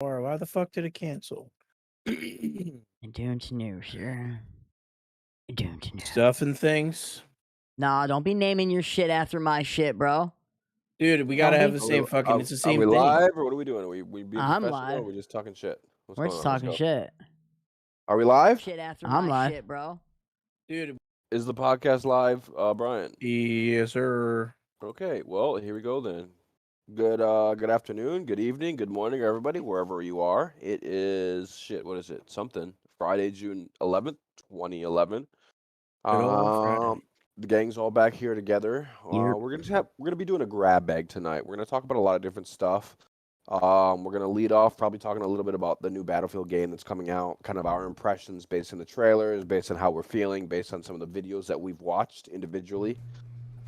Or why the fuck did it cancel? I don't know, sir. I don't know. Stuff and things. Nah, don't be naming your shit after my shit, bro. Dude, we Don't gotta have be- the same fucking. It's the Are same we thing. live or what are we doing? Are we being I'm professional or live. are we just talking shit? What's We're going just on? Let's talking go. shit. Are we live? Shit after I'm my live. shit, bro. Dude, Is the podcast live, Brian? yes, sir. Okay, well, here we go then. Good afternoon, good evening, good morning, everybody, wherever you are. It is what is it? Something. Friday, June 11th, 2011. Good old Friday. The gang's all back here together. Yep. We're gonna be doing a grab bag tonight. We're gonna talk about a lot of different stuff. We're gonna lead off probably talking a little bit about the new Battlefield game that's coming out, kind of our impressions based on the trailers, based on how we're feeling, based on some of the videos that we've watched individually.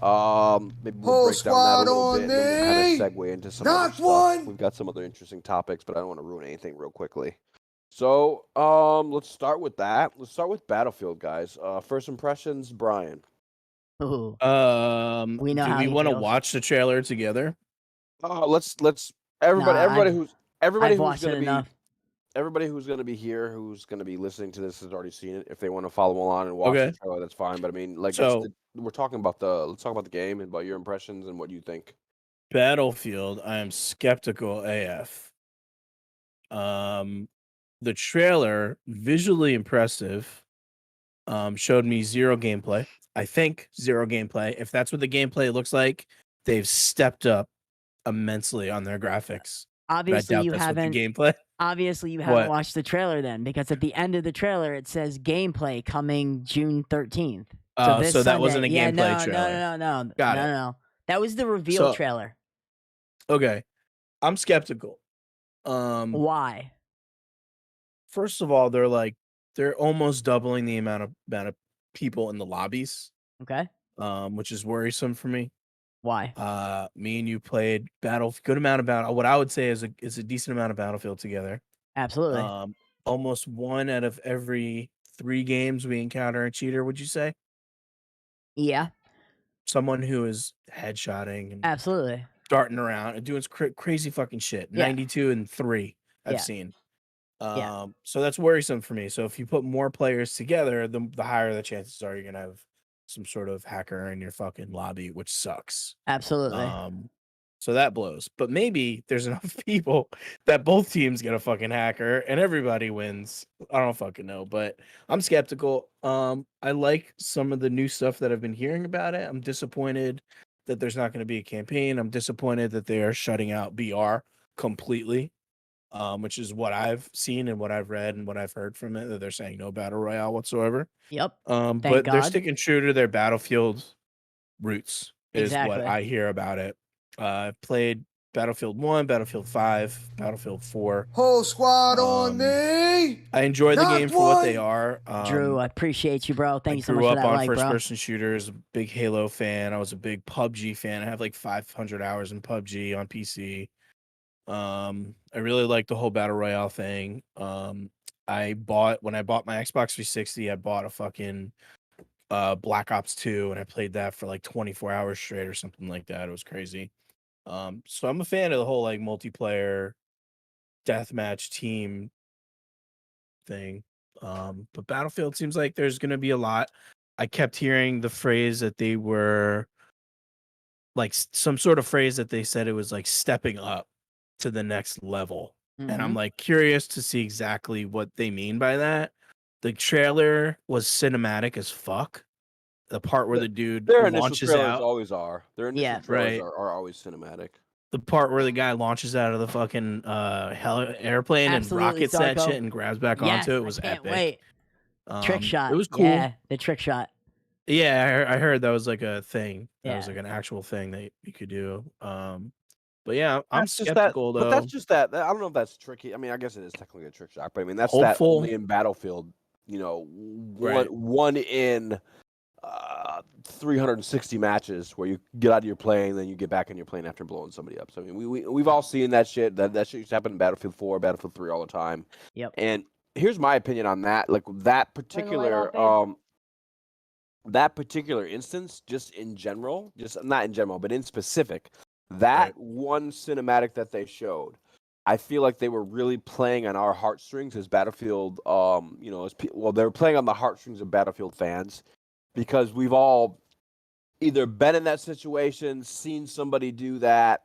Maybe we'll Whole break down that a squad little on bit, and then we'll kind of me. segue into some other Knock stuff. one. We've got some other interesting topics, but I don't want to ruin anything real quickly. So, let's start with that. Let's start with Battlefield, guys. First impressions, Brian. Ooh. We know do how we he want to feels. watch the trailer together? Let's everybody Nah, everybody I've- who's I've who's watched gonna it be enough. everybody who's gonna be here, who's gonna be listening to this has already seen it. If they want to follow along and watch Okay. the trailer, that's fine. But I mean, like, So we're talking about let's talk about the game and about your impressions and what you think. Battlefield, I am skeptical AF. The trailer, visually impressive, showed me zero gameplay. I think zero gameplay. If that's what the gameplay looks like, they've stepped up immensely on their graphics. But I Obviously, doubt you that's what the haven't. gameplay. Obviously, you haven't What? watched the trailer then, because at the end of the trailer it says gameplay coming June 13th. So this So that Sunday. wasn't a Yeah, gameplay no, trailer. no. Got it. No. That was the reveal So trailer. okay, I'm skeptical. Why? First of all, they're almost doubling the amount of people in the lobbies, Okay. which is worrisome for me. Why? Me and you played good amount of what I would say is a decent amount of Battlefield together. Absolutely. Almost 1 out of every 3 games we encounter a cheater, would you say? Yeah. Someone who is headshotting and Absolutely. darting around and doing crazy fucking shit. Yeah. 92 and 3 I've Yeah. seen. Yeah. So that's worrisome for me. So if you put more players together, the higher the chances are you're gonna have some sort of hacker in your fucking lobby, which sucks. Absolutely. So that blows. But maybe there's enough people that both teams get a fucking hacker and everybody wins. I don't fucking know, but I'm skeptical. I like some of the new stuff that I've been hearing about it. I'm disappointed that there's not going to be a campaign. I'm disappointed that they are shutting out BR completely, which is what I've seen and what I've read and what I've heard from it, that they're saying no battle royale whatsoever. Yep. But Thank they're God. sticking true to their Battlefield roots is what Exactly. I hear about it. I've played Battlefield 1, Battlefield 5, Battlefield 4. Whole squad on me. I enjoy the Knock game for what they one. are. Drew, I appreciate you, bro. Thank I you so grew much for up that on like, bro. first-person shooters, a big Halo fan. I was a big PUBG fan. I have like 500 hours in PUBG on PC. I really like the whole battle royale thing. When I bought my Xbox 360, I bought a fucking Black Ops 2 and I played that for like 24 hours straight or something like that. It was crazy. So I'm a fan of the whole like multiplayer deathmatch team thing. But Battlefield seems like there's gonna be a lot. I kept hearing the phrase that they were like some sort of phrase that they said it was like stepping up to the next level. And I'm Mhm. like curious to see exactly what they mean by that. The trailer was cinematic as fuck. The part where the dude Their initial launches trailers out, always are. Their initial Yeah. trailers right? are always cinematic. The part where the guy launches out of the fucking airplane and Absolutely, rockets that Zarko. shit and grabs back Yes, onto it I was can't epic. wait. Trick shot. It was cool. Yeah, the trick shot. Yeah, I heard that was like a thing. That was Yeah. like an actual thing that you could do. But yeah, I'm That's just that. skeptical But that's though. just that. I don't know if that's tricky. I mean, I guess it is technically a trick shot, but I mean that's that Hopeful. only in Battlefield. You know, Right. one in 360 matches where you get out of your plane, then you get back in your plane after blowing somebody up. So I mean, we've all seen that shit. That shit used to happen in Battlefield 4, Battlefield 3 all the time. Yep. And here's my opinion on that. Like that particular instance, just in general, just not in general, but in specific, that Right. one cinematic that they showed, I feel like they were really playing on our heartstrings as Battlefield. They were playing on the heartstrings of Battlefield fans because we've all either been in that situation, seen somebody do that,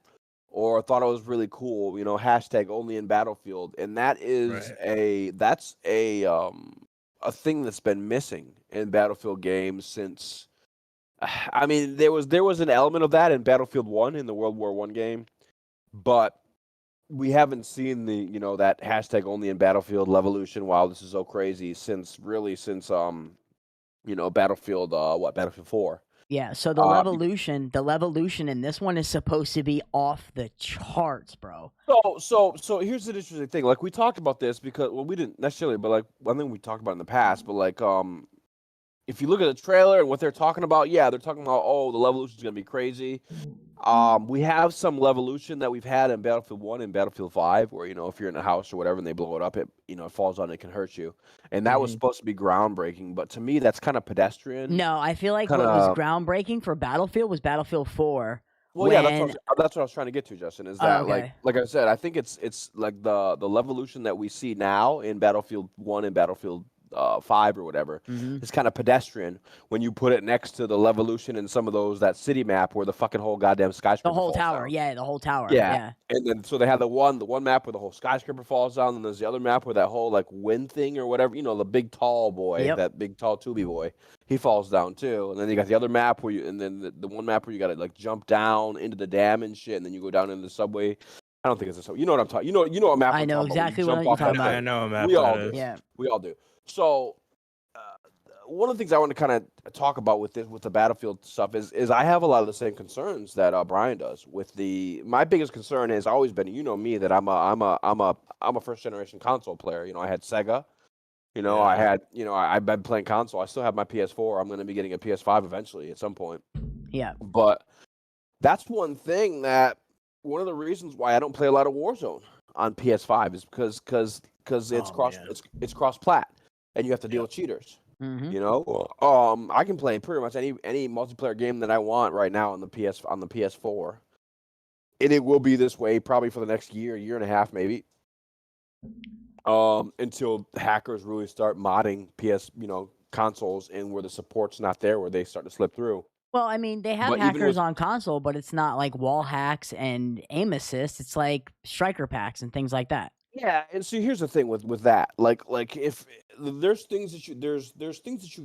or thought it was really cool. Hashtag only in Battlefield, and that is a thing that's been missing in Battlefield games since. I mean, there was an element of that in Battlefield 1 in the World War I game, but we haven't seen that hashtag only in Battlefield Levolution. Wow, this is so crazy since Battlefield Battlefield 4. Yeah, so the Levolution in this one is supposed to be off the charts, bro. So here's an interesting thing. Like we talked about this because we didn't necessarily, but like one thing we talked about in the past, but like if you look at the trailer and what they're talking about, yeah, they're talking about the Levolution is gonna be crazy. We have some Levolution that we've had in Battlefield 1 and Battlefield 5, where if you're in a house or whatever and they blow it up, it falls on, it can hurt you, and that was supposed to be groundbreaking. But to me, that's kind of pedestrian. No, I feel like what was groundbreaking for Battlefield was Battlefield 4. Well, yeah, that's what I was trying to get to, Justin. Is that like I said, I think it's like the Levolution that we see now in Battlefield 1 and Battlefield 5 or whatever. It's kind of pedestrian when you put it next to the Levolution in some of that city map where the fucking whole goddamn skyscraper. The whole tower, down. the whole tower. Yeah. And then so they have the one map where the whole skyscraper falls down, and there's the other map where that whole like wind thing or whatever, the big tall boy, that big tall tubby boy, he falls down too. And then you got the other map where the one map where you got to like jump down into the dam and shit, and then you go down into the subway. I don't think it's a subway. You know what I'm talking. You know what map. I know exactly what you're talking about. I know a map. We all do. Yeah, we all do. So, one of the things I want to kind of talk about with the Battlefield stuff is I have a lot of the same concerns that Brian does. My biggest concern has always been, me, that I'm a first generation console player. I had Sega. I had I've been playing console. I still have my PS4. I'm going to be getting a PS5 eventually at some point. Yeah. But that's one thing that one of the reasons why I don't play a lot of Warzone on PS5 is because it's cross plat. And you have to deal with cheaters. I can play pretty much any multiplayer game that I want right now on the PS4, and it will be this way probably for the next year and a half maybe, until hackers really start modding consoles and where the support's not there, where they start to slip through. Well, I mean, they have hackers on console, but it's not like wall hacks and aim assist. It's like striker packs and things like that. Yeah, and so here's the thing with that, like if there's things that you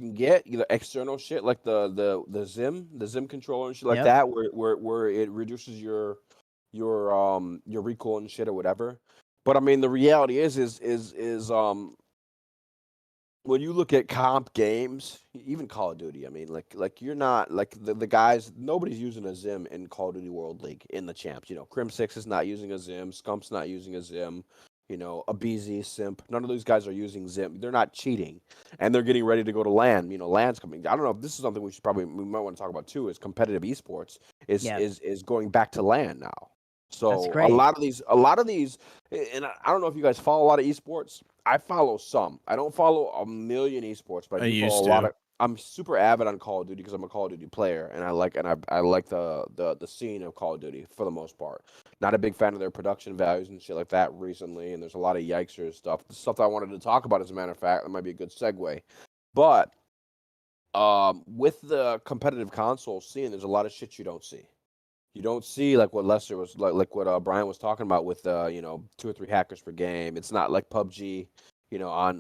can get, either external shit like the Zim controller and shit like that, where it reduces your recoil and shit or whatever. But I mean, the reality is when you look at comp games, even Call of Duty, I mean, like you're not like the guys. Nobody's using a Zim in Call of Duty World League in the champs. Crim 6 is not using a Zim. Scump's not using a Zim. A BZ, Simp, none of those guys are using Zim. They're not cheating, and they're getting ready to go to LAN. LAN's coming. I don't know if this is something we might want to talk about too. Is competitive esports is going back to LAN now. So a lot of these, and I don't know if you guys follow a lot of esports. I follow some. I don't follow a million esports, but I follow a lot of. I'm super avid on Call of Duty because I'm a Call of Duty player, and I like the scene of Call of Duty for the most part. Not a big fan of their production values and shit like that recently, and there's a lot of yikesers stuff. The stuff that I wanted to talk about, as a matter of fact, that might be a good segue. But with the competitive console scene, there's a lot of shit you don't see. You don't see like what Lester was like what Brian was talking about with 2 or 3 hackers per game. It's not like PUBG, on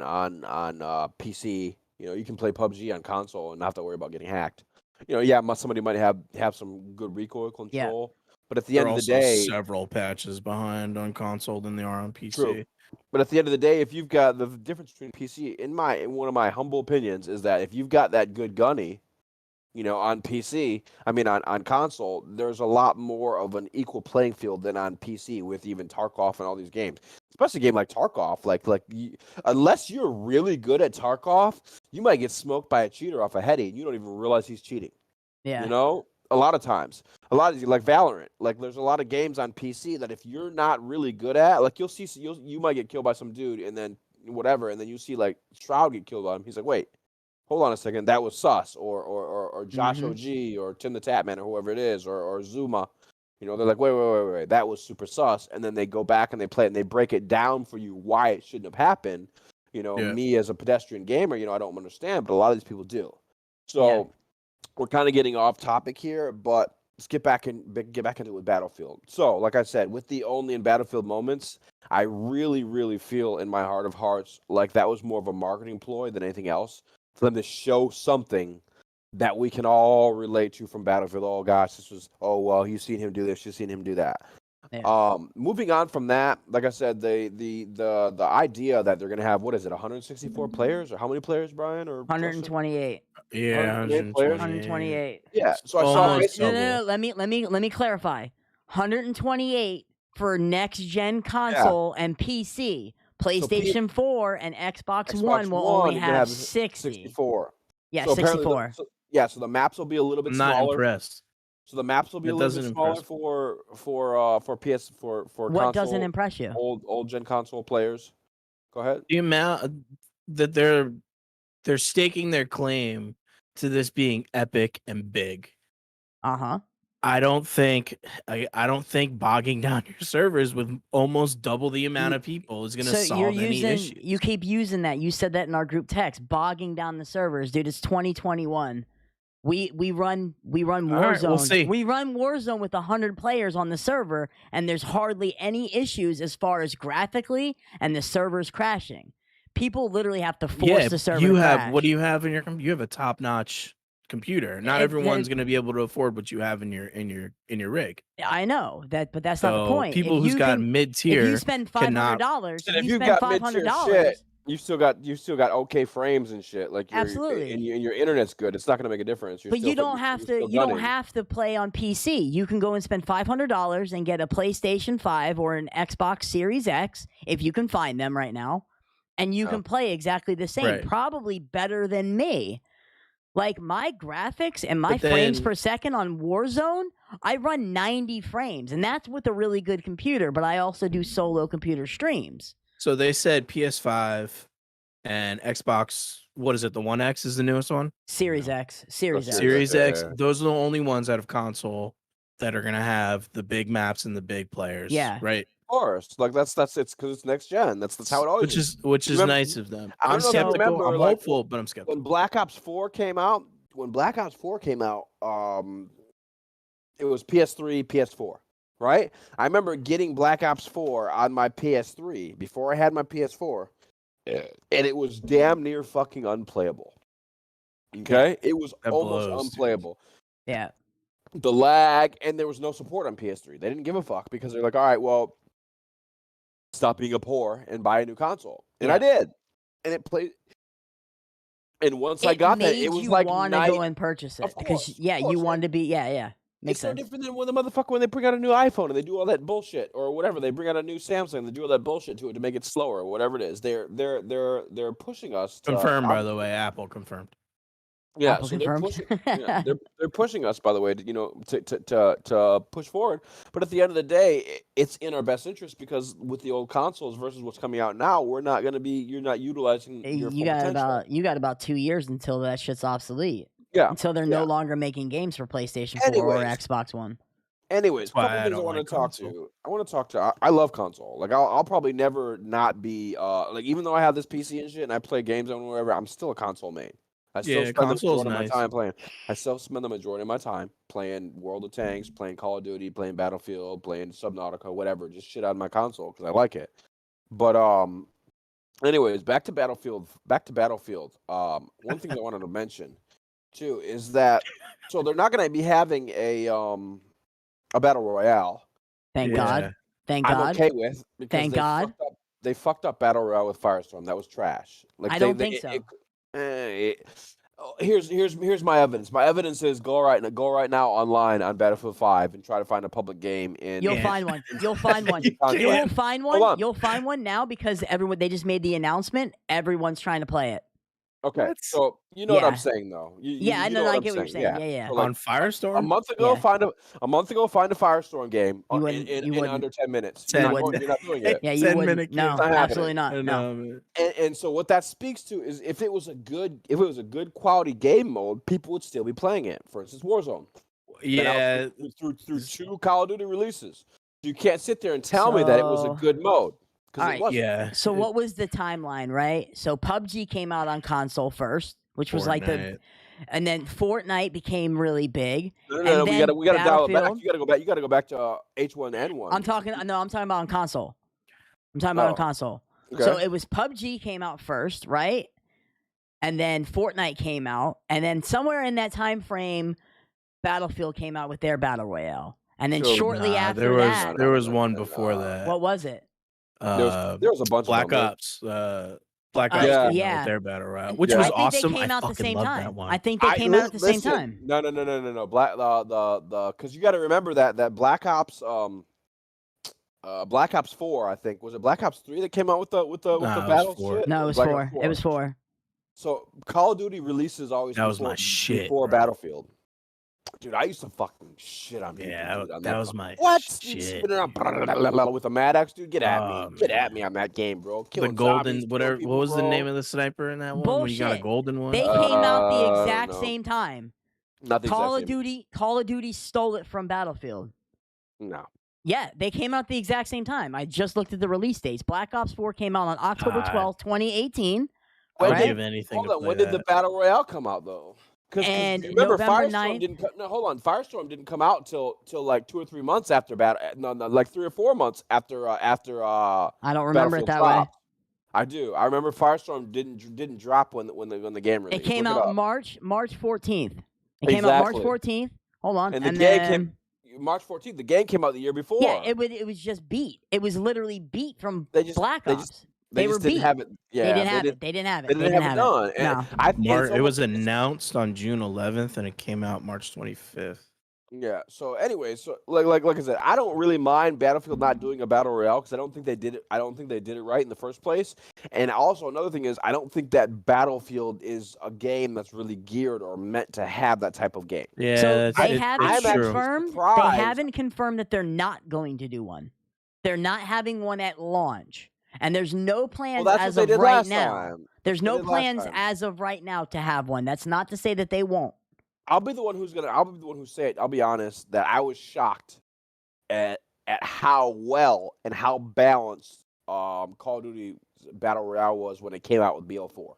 PC. You can play PUBG on console and not have to worry about getting hacked. Somebody might have some good recoil control, but at the end of the day, several patches behind on console than they are on PC. True. But at the end of the day, if you've got the difference between PC, in one of my humble opinions, is that if you've got that good gunny, on PC, on console, there's a lot more of an equal playing field than on PC with even Tarkov and all these games. Especially a game like Tarkov, unless you're really good at Tarkov, you might get smoked by a cheater off a heady and you don't even realize he's cheating. Yeah. A lot of times, like Valorant, there's a lot of games on PC that if you're not really good at, you might get killed by some dude and then whatever, and then you see Shroud get killed by him. He's like, wait. Hold on a second, that was Sus or Josh OG or Tim the Tapman or whoever it is or Zuma, You know, they're like, wait, that was super sus, and then they go back and they play it and they break it down for you why it shouldn't have happened. You know, me as a pedestrian gamer, you know, I don't understand, but a lot of these people do. So we're kind of getting off topic here, but let's get back into it with Battlefield. So, like I said, with the only in Battlefield moments, I really, really feel in my heart of hearts like that was more of a marketing ploy than anything else for them to show something that we can all relate to from Battlefield. Oh gosh, this was, oh well, you've seen him do this, you've seen him do that. Yeah. Moving on from that, like I said, the idea that they're gonna have, what is it, 164 players, or how many players, Brian? Or 128. Yeah, 128. Yeah. So I saw no. Let me clarify. 128 for next gen console and PC. PlayStation 4 and Xbox One will only have 60. 64. Yeah, so 64. So the maps will be a little bit smaller. Not impressed. So the maps will be a little bit smaller for PS for what console, doesn't impress you? Old gen console players. Go ahead. The amount that they're staking their claim to this being epic and big. I don't think bogging down your servers with almost double the amount of people is going to solve any issues. You keep using that. You said that in our group text. Bogging down the servers, dude. It's 2021. We run Warzone. Right, we'll see. We run Warzone with 100 players on the server, and there's hardly any issues as far as graphically and the server's crashing. People literally have to force the server to crash. What do you have in your computer? You have a top-notch computer. Not everyone's going to be able to afford what you have in your rig. I know that, but that's not the point. People who's got mid-tier, if you spend $500, if you spend $500, you still got okay frames and shit. Like absolutely, and your internet's good. It's not going to make a difference. But you don't have to. You don't have to play on PC. You can go and spend $500 and get a PlayStation 5 or an Xbox Series X if you can find them right now, and you can play exactly the same, probably better than me. Like my graphics and my frames per second on Warzone, I run 90 frames, and that's with a really good computer. But I also do solo computer streams. So they said PS5 and Xbox. What is it? The One X is the newest one. Series X. Series X. Those are the only ones out of console that are gonna have the big maps and the big players. Yeah. Right. Of course. Like that's it's because it's next gen. That's how it always is. Which is nice of them. I'm skeptical. Remember, I'm hopeful, but I'm skeptical. When Black Ops 4 came out, it was PS3, PS4. Right? I remember getting Black Ops 4 on my PS3 before I had my PS4, and it was damn near fucking unplayable. Okay? It was almost unplayable. Yeah. The lag, and there was no support on PS3. They didn't give a fuck because they're like, all right, well, stop being a poor and buy a new console. And I did. And it played. And once I got that, it was like you want to go and purchase it because you wanted to be Makes sense. No different than when they bring out a new iPhone and they do all that bullshit or whatever. They bring out a new Samsung and they do all that bullshit to it to make it slower or whatever it is. They're pushing us. Confirmed, by the way. Apple confirmed. Yeah, Apple so confirmed. they're pushing us, by the way, to push forward. But at the end of the day, it's in our best interest because with the old consoles versus what's coming out now, you're not utilizing your full potential. You got about 2 years until that shit's obsolete. Yeah, until they're no longer making games for PlayStation 4 or Xbox One. Anyways, a couple things I want to talk to. I love console. Like I'll probably never not be like, even though I have this PC and shit and I play games on whatever, I'm still a console main. I still spend the majority of my time playing. I still spend the majority of my time playing World of Tanks, playing Call of Duty, playing Battlefield, playing Subnautica, whatever. Just shit on my console because I like it. But anyways, back to Battlefield. One thing I wanted to mention too is that so they're not going to be having a battle royale. Thank God. I'm okay with. Thank God. They fucked up battle royale with Firestorm. That was trash. Like I don't think so. Here's my evidence. My evidence is go right now online on Battlefield 5 and try to find a public game. You'll find one. You'll find one. You'll find one. You'll find one now because they just made the announcement. Everyone's trying to play it. Okay, so you know what I'm saying, though. I get what you're saying. Yeah. So, like, on Firestorm, a month ago, find a Firestorm game in under 10 minutes. You're not doing it. Yeah, you wouldn't. No, absolutely not. No. And so what that speaks to is if it was a good quality game mode, people would still be playing it. For instance, Warzone. Yeah. Through 2 Call of Duty releases. You can't sit there and tell me that it was a good mode because it wasn't. Yeah. So what was the timeline, right? So PUBG came out on console first, which was like and then Fortnite became really big. No. We gotta dial it back. You gotta go back. You gotta go back to H1N1. I'm talking about on console. I'm talking about on console. Okay. So it was PUBG came out first, right? And then Fortnite came out, and then somewhere in that time frame, Battlefield came out with their battle royale, and then shortly after that, there was one before that. What was it? There was a bunch Black of them. Ops. Black Ops came out with their battle royale, which was awesome. They came out I the same fucking time. that one. I think they came out at the same time. No. Because you got to remember that Black Ops Black Ops 4, I think. Was it Black Ops 3 that came out with the battle shit? No, it was 4. It was 4. So Call of Duty releases always before Battlefield. Dude, I used to fucking shit on people. Yeah, dude, that was my shit. Spinning around with a Mad Axe, dude. Get at me. Get at me on that game, bro. The golden, whatever. What was the name of the sniper in that one? Bullshit. When you got a golden one? They came out the exact same time. Not the Call exact of Call of Duty stole it from Battlefield. No. Yeah, they came out the exact same time. I just looked at the release dates. Black Ops 4 came out on October 12th, 2018 I'll give anything to play when did the Battle Royale come out, though? Because remember, Firestorm didn't come. No, hold on. Firestorm didn't come out till like 2 or 3 months after battle. No, like 3 or 4 months after. I don't remember it that way. I do. I remember Firestorm didn't drop when the game released. It came out March 14th. It came out March 14th. Hold on, and the game came March 14th. The game came out the year before. Yeah, it was just beat. It was literally beat from Black Ops. They were just didn't beat. have it. Yeah, They didn't have it. They didn't have it done. No. It was announced on June 11th and it came out March 25th. Yeah. So anyway, so like I said, I don't really mind Battlefield not doing a battle royale because I don't think they did it. I don't think they did it right in the first place. And also another thing is I don't think that Battlefield is a game that's really geared or meant to have that type of game. Yeah. So they haven't confirmed that they're not going to do one. They're not having one at launch. And there's no plans as of right now. There's no plans as of right now to have one. That's not to say that they won't. I'll be the one who say it. I'll be honest that I was shocked at how well and how balanced Call of Duty Battle Royale was when it came out with BO4.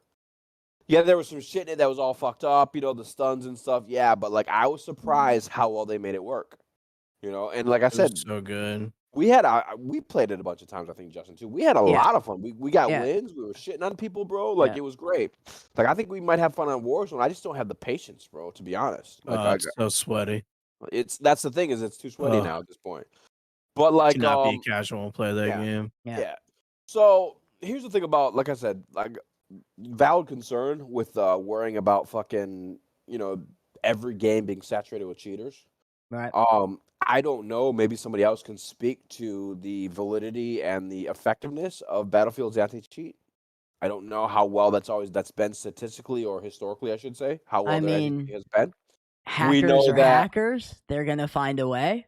Yeah, there was some shit in it that was all fucked up, the stuns and stuff. Yeah, but like I was surprised how well they made it work. And like I said, so good. We played it a bunch of times, I think, Justin, too. We had a lot of fun. We got wins. We were shitting on people, bro. Like, it was great. Like, I think we might have fun on Warzone. I just don't have the patience, bro, to be honest. Like, it's so sweaty. That's the thing is it's too sweaty now at this point. But, like... Cannot be casual and play that game. Yeah. So, here's the thing about, like I said, like, valid concern with worrying about fucking, every game being saturated with cheaters. Right. I don't know. Maybe somebody else can speak to the validity and the effectiveness of Battlefield's anti-cheat. I don't know how well that's been statistically or historically, I should say, how well their anti-cheat has been. Hackers, they're gonna find a way.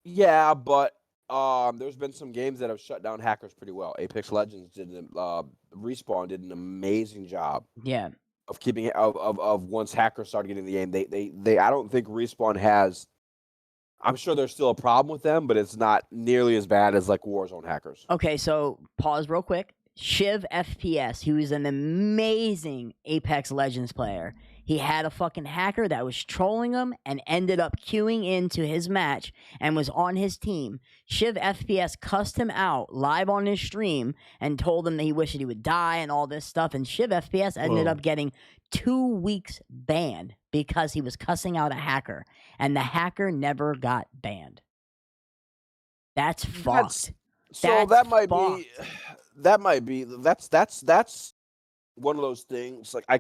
Yeah, but there's been some games that have shut down hackers pretty well. Apex Legends Respawn did an amazing job. Yeah. Of keeping of once hackers started getting the game, they I don't think Respawn has. I'm sure there's still a problem with them, but it's not nearly as bad as like Warzone hackers. Okay, so pause real quick. Shiv FPS, who is an amazing Apex Legends player. He had a fucking hacker that was trolling him and ended up queuing into his match and was on his team. Shiv FPS cussed him out live on his stream and told him that he wished he would die and all this stuff. And Shiv FPS ended up getting 2 weeks banned because he was cussing out a hacker. And the hacker never got banned. That's fucked. That's one of those things. Like I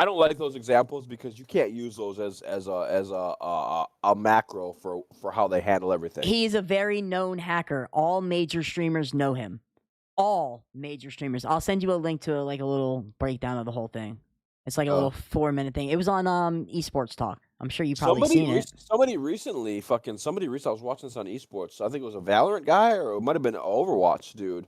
don't like those examples because you can't use those as a macro for how they handle everything. He's a very known hacker. All major streamers know him. All major streamers. I'll send you a link to a little breakdown of the whole thing. It's like a little 4-minute thing. It was on Esports Talk. I'm sure you've probably seen it. Somebody recently, I was watching this on Esports. I think it was a Valorant guy or it might have been an Overwatch dude.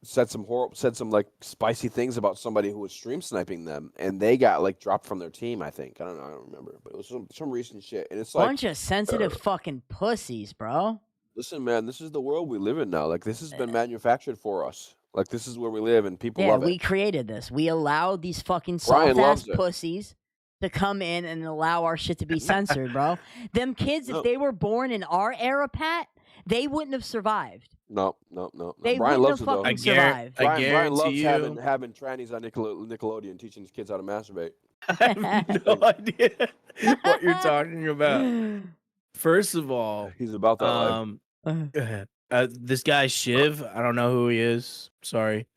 said some like spicy things about somebody who was stream sniping them, and they got like dropped from their team. I think I don't remember, but it was some recent shit, and it's like bunch of sensitive fucking pussies, bro. listen, man, this is the world we live in now. Like this has been manufactured for us. Like this is where we live, and people love it. We created this. We allowed these fucking Brian soft ass loves it. pussies to come in and allow our shit to be censored, bro. Them kids, if they were born in our era, Pat, they wouldn't have survived. No. They Brian wouldn't loves have it though. fucking survived. Brian loves you. having trannies on Nickelodeon teaching his kids how to masturbate. I have no idea what you're talking about. First of all, He's about that life. this guy Shiv, I don't know who he is. Sorry.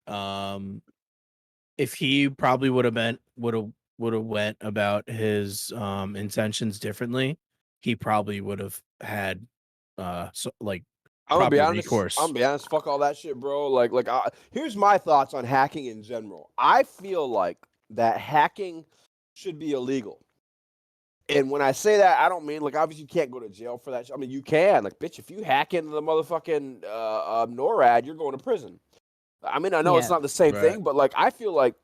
If he probably would have went about his intentions differently, he probably would have had I'm gonna be honest. recourse. I'm gonna be honest. Fuck all that shit, bro. Here's my thoughts on hacking in general. I feel like that hacking should be illegal. And when I say that, I don't mean like obviously you can't go to jail for that. I mean you can. Like, bitch, if you hack into the motherfucking NORAD, you're going to prison. I mean, I know it's not the same thing, but like I feel like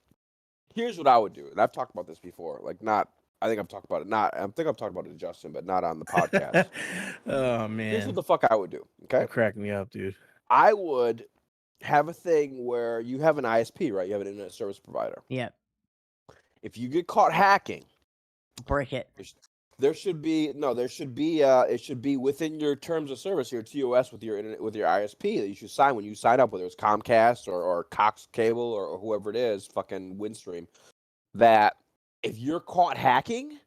here's what I would do, and I've talked about this before. Like, I think I've talked about it. I think I've talked about it to Justin, but not on the podcast. Oh man, Here's what the fuck I would do. Okay, you're cracking me up, dude. I would have a thing where you have an ISP, right? You have an internet service provider. Yeah. If you get caught hacking, break it. There should be it should be within your terms of service, your TOS with your internet, with your ISP that you should sign when you sign up, whether it's Comcast or Cox Cable or whoever it is, fucking Windstream, that if you're caught hacking,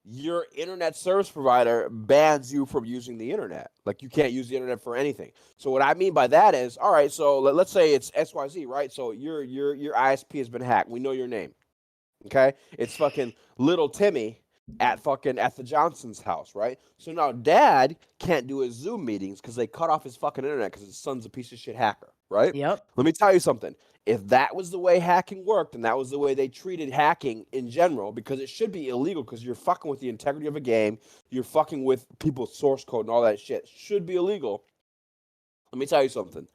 your internet service provider bans you from using the internet. Like you can't use the internet for anything. So what I mean by that is, all right, so let's say it's XYZ, right? So your ISP has been hacked. We know your name. Okay? It's fucking little Timmy at the Johnson's house, right? So now dad can't do his Zoom meetings because they cut off his fucking internet because his son's a piece of shit hacker, right? Yep. Let me tell you something. If that was the way hacking worked and that was the way they treated hacking in general, because it should be illegal because you're fucking with the integrity of a game, you're fucking with people's source code and all that shit, should be illegal. Let me tell you something.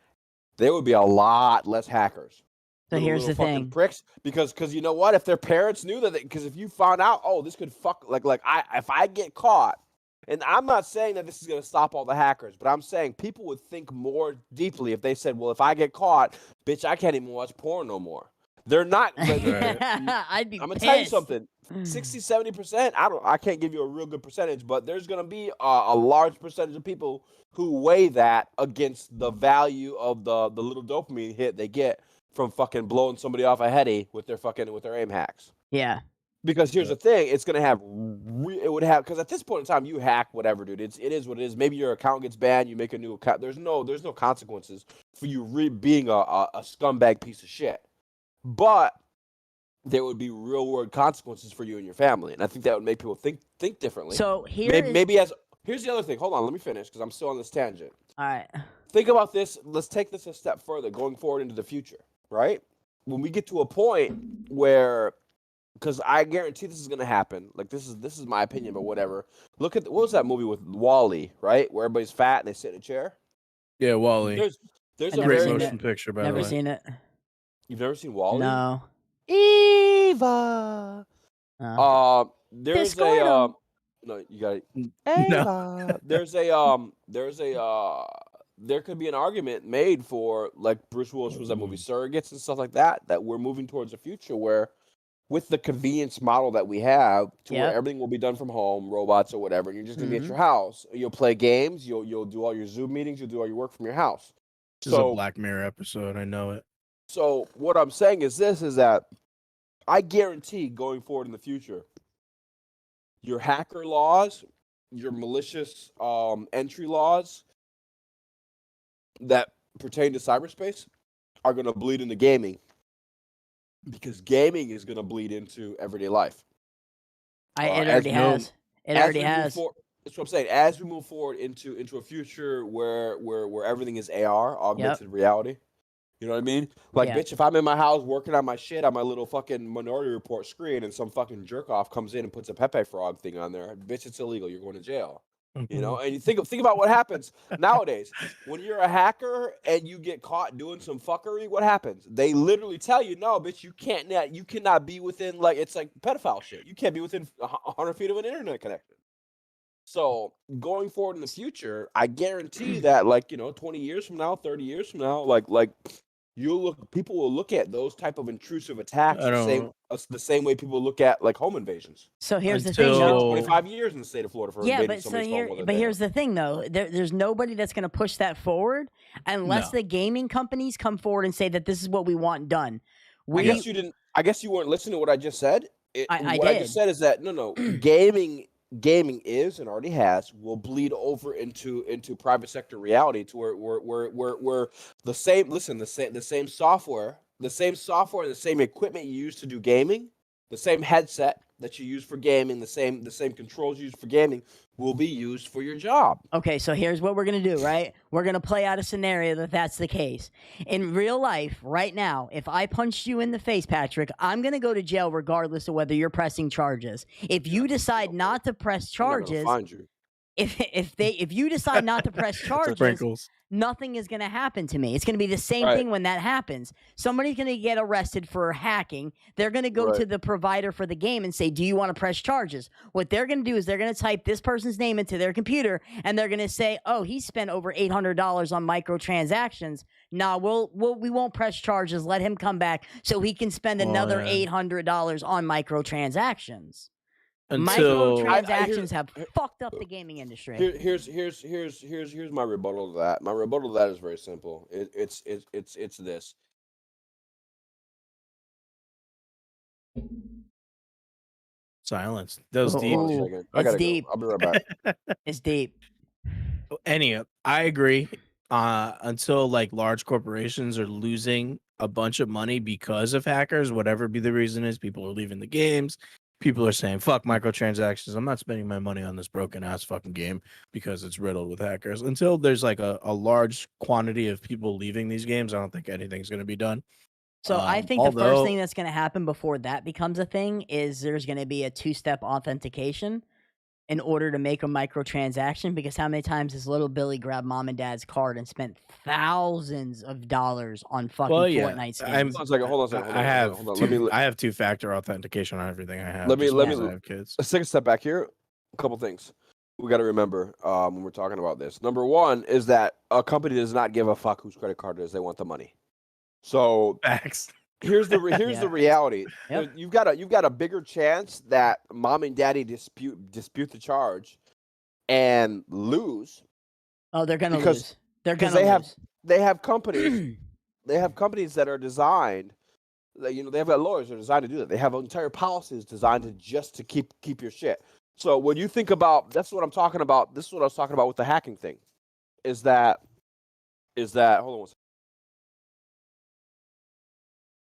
There would be a lot less hackers. So here's the thing, pricks, because you know what? If their parents knew that, because if you found out, oh, this could fuck if I get caught, and I'm not saying that this is gonna stop all the hackers, but I'm saying people would think more deeply if they said, well, if I get caught, bitch, I can't even watch porn no more. They're not. I'd be. I'm gonna pissed. tell you something. 60-70%. I can't give you a real good percentage, but there's gonna be a large percentage of people who weigh that against the value of the little dopamine hit they get from fucking blowing somebody off a heady with their aim hacks. Yeah. Because here's the thing, it's gonna have because at this point in time you hack whatever, dude. It is what it is. Maybe your account gets banned, you make a new account. There's no consequences for you being a scumbag piece of shit. But there would be real world consequences for you and your family, and I think that would make people think differently. So here's the other thing. Hold on, let me finish because I'm still on this tangent. All right. Think about this. Let's take this a step further, going forward into the future. Right? When we get to a point where, because I guarantee this is going to happen. Like this is my opinion, but whatever. Look at what was that movie with Wall-E, right? Where everybody's fat and they sit in a chair. Yeah, Wall-E. There's a great motion picture. By the way, never seen it. You've never seen Wall-E? No. Eva. There's Discord. no, you got it. No. There could be an argument made for, like Bruce Willis was that movie Surrogates and stuff like that we're moving towards a future where, with the convenience model that we have, where everything will be done from home, robots or whatever, and you're just gonna be at your house. You'll play games. You'll do all your Zoom meetings. You'll do all your work from your house. This is a Black Mirror episode. I know it. So what I'm saying is that I guarantee going forward in the future, your hacker laws, your malicious entry laws that pertain to cyberspace are going to bleed into gaming, because gaming is going to bleed into everyday life. It already has. It already has. That's what I'm saying. As we move forward into a future where everything is AR, augmented reality. You know what I mean? Like, bitch, if I'm in my house working on my shit on my little fucking Minority Report screen and some fucking jerk off comes in and puts a Pepe Frog thing on there, bitch, it's illegal. You're going to jail. You know, and you think about what happens nowadays when you're a hacker and you get caught doing some fuckery. What happens? They literally tell you, no, bitch, you cannot be within, like, it's like pedophile shit. You can't be within 100 feet of an internet connection. So going forward in the future, I guarantee that, like, 20 years from now, 30 years from now, like people will look at those type of intrusive attacks the same way people look at, like, home invasions. So here's the thing, though. 25 years in the state of Florida for invading somebody's home. But here's the thing, though. There's nobody that's going to push that forward unless the gaming companies come forward and say that this is what we want done. I guess you didn't. I guess you weren't listening to what I just said. I just said is that no, gaming is and already will bleed over into private sector reality, to where the same software and the same equipment you use to do gaming, the same headset that you use for gaming, the same controls you use for gaming will be used for your job. Okay, so here's what we're going to do, right? We're going to play out a scenario that that's the case. In real life, right now, if I punched you in the face, Patrick, I'm going to go to jail regardless of whether you're pressing charges. If you decide not to press charges, find you. If you decide not to press charges, nothing is going to happen to me. It's going to be the same thing when that happens. Somebody's going to get arrested for hacking. They're going to go to the provider for the game and say, do you want to press charges? What they're going to do is they're going to type this person's name into their computer, and they're going to say, oh, he spent over $800 on microtransactions. Nah, we won't press charges. Let him come back so he can spend another $800 on microtransactions. Microtransactions have fucked up the gaming industry. Here's my rebuttal to that. My rebuttal to that is very simple. It's this. Silence. That was deep. It's deep. I'll be right back. It's deep. I agree. Until, like, large corporations are losing a bunch of money because of hackers, whatever be the reason is, people are leaving the games. People are saying, fuck microtransactions. I'm not spending my money on this broken ass fucking game because it's riddled with hackers. Until there's, like, a large quantity of people leaving these games, I don't think anything's going to be done. So I think the first thing that's going to happen before that becomes a thing is there's going to be a 2-step authentication in order to make a microtransaction, because how many times has little Billy grabbed mom and dad's card and spent thousands of dollars on fucking Fortnite skins? Hold on a second. I have 2-factor authentication on everything I have. Let me have kids. Let's take a step back here. A couple things we got to remember when we're talking about this. Number one is that a company does not give a fuck whose credit card it is. They want the money. So facts. Here's the reality. Yep. You've got a bigger chance that mom and daddy dispute the charge and lose. Oh, they're gonna lose. They're gonna lose. They have companies. They have companies that are designed. They have got lawyers that are designed to do that. They have entire policies designed to keep your shit. So when you think about, that's what I'm talking about. This is what I was talking about with the hacking thing. Is that hold on one second.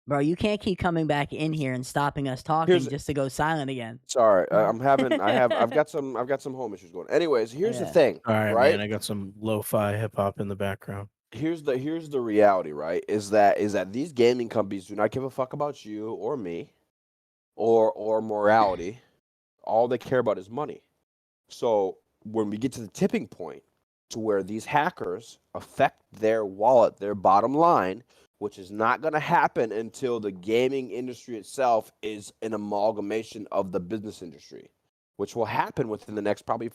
Bro, you can't keep coming back in here and stopping us talking just to go silent again. Sorry, I've got some home issues going. Anyways, here's the thing. All right, man, I got some lo-fi hip hop in the background. Here's the reality, right? Is that these gaming companies do not give a fuck about you or me, or morality. All they care about is money. So when we get to the tipping point to where these hackers affect their wallet, their bottom line, which is not going to happen until the gaming industry itself is an amalgamation of the business industry, which will happen within the next probably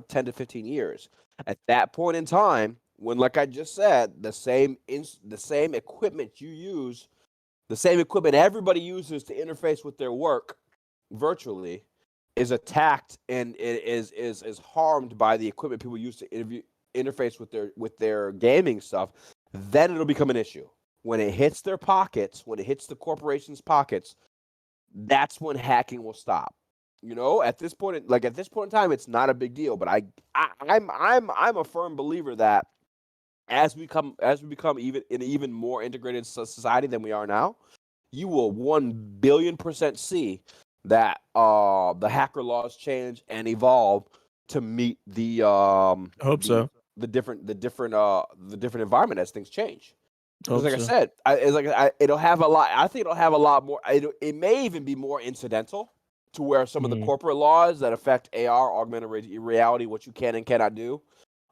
10 to 15 years. At that point in time, when, like I just said, the same equipment you use, the same equipment everybody uses to interface with their work virtually, is attacked and it is harmed by the equipment people use to interface with their gaming stuff, then it'll become an issue. When it hits their pockets, when it hits the corporation's pockets, that's when hacking will stop. At this point in time, it's not a big deal. But I'm a firm believer that as we become even in an even more integrated society than we are now, you will 1 billion% see that the hacker laws change and evolve to meet the different environment as things change. Because like I said, it'll have a lot. I think it'll have a lot more. It may even be more incidental to where some of the corporate laws that affect AR, augmented reality, what you can and cannot do.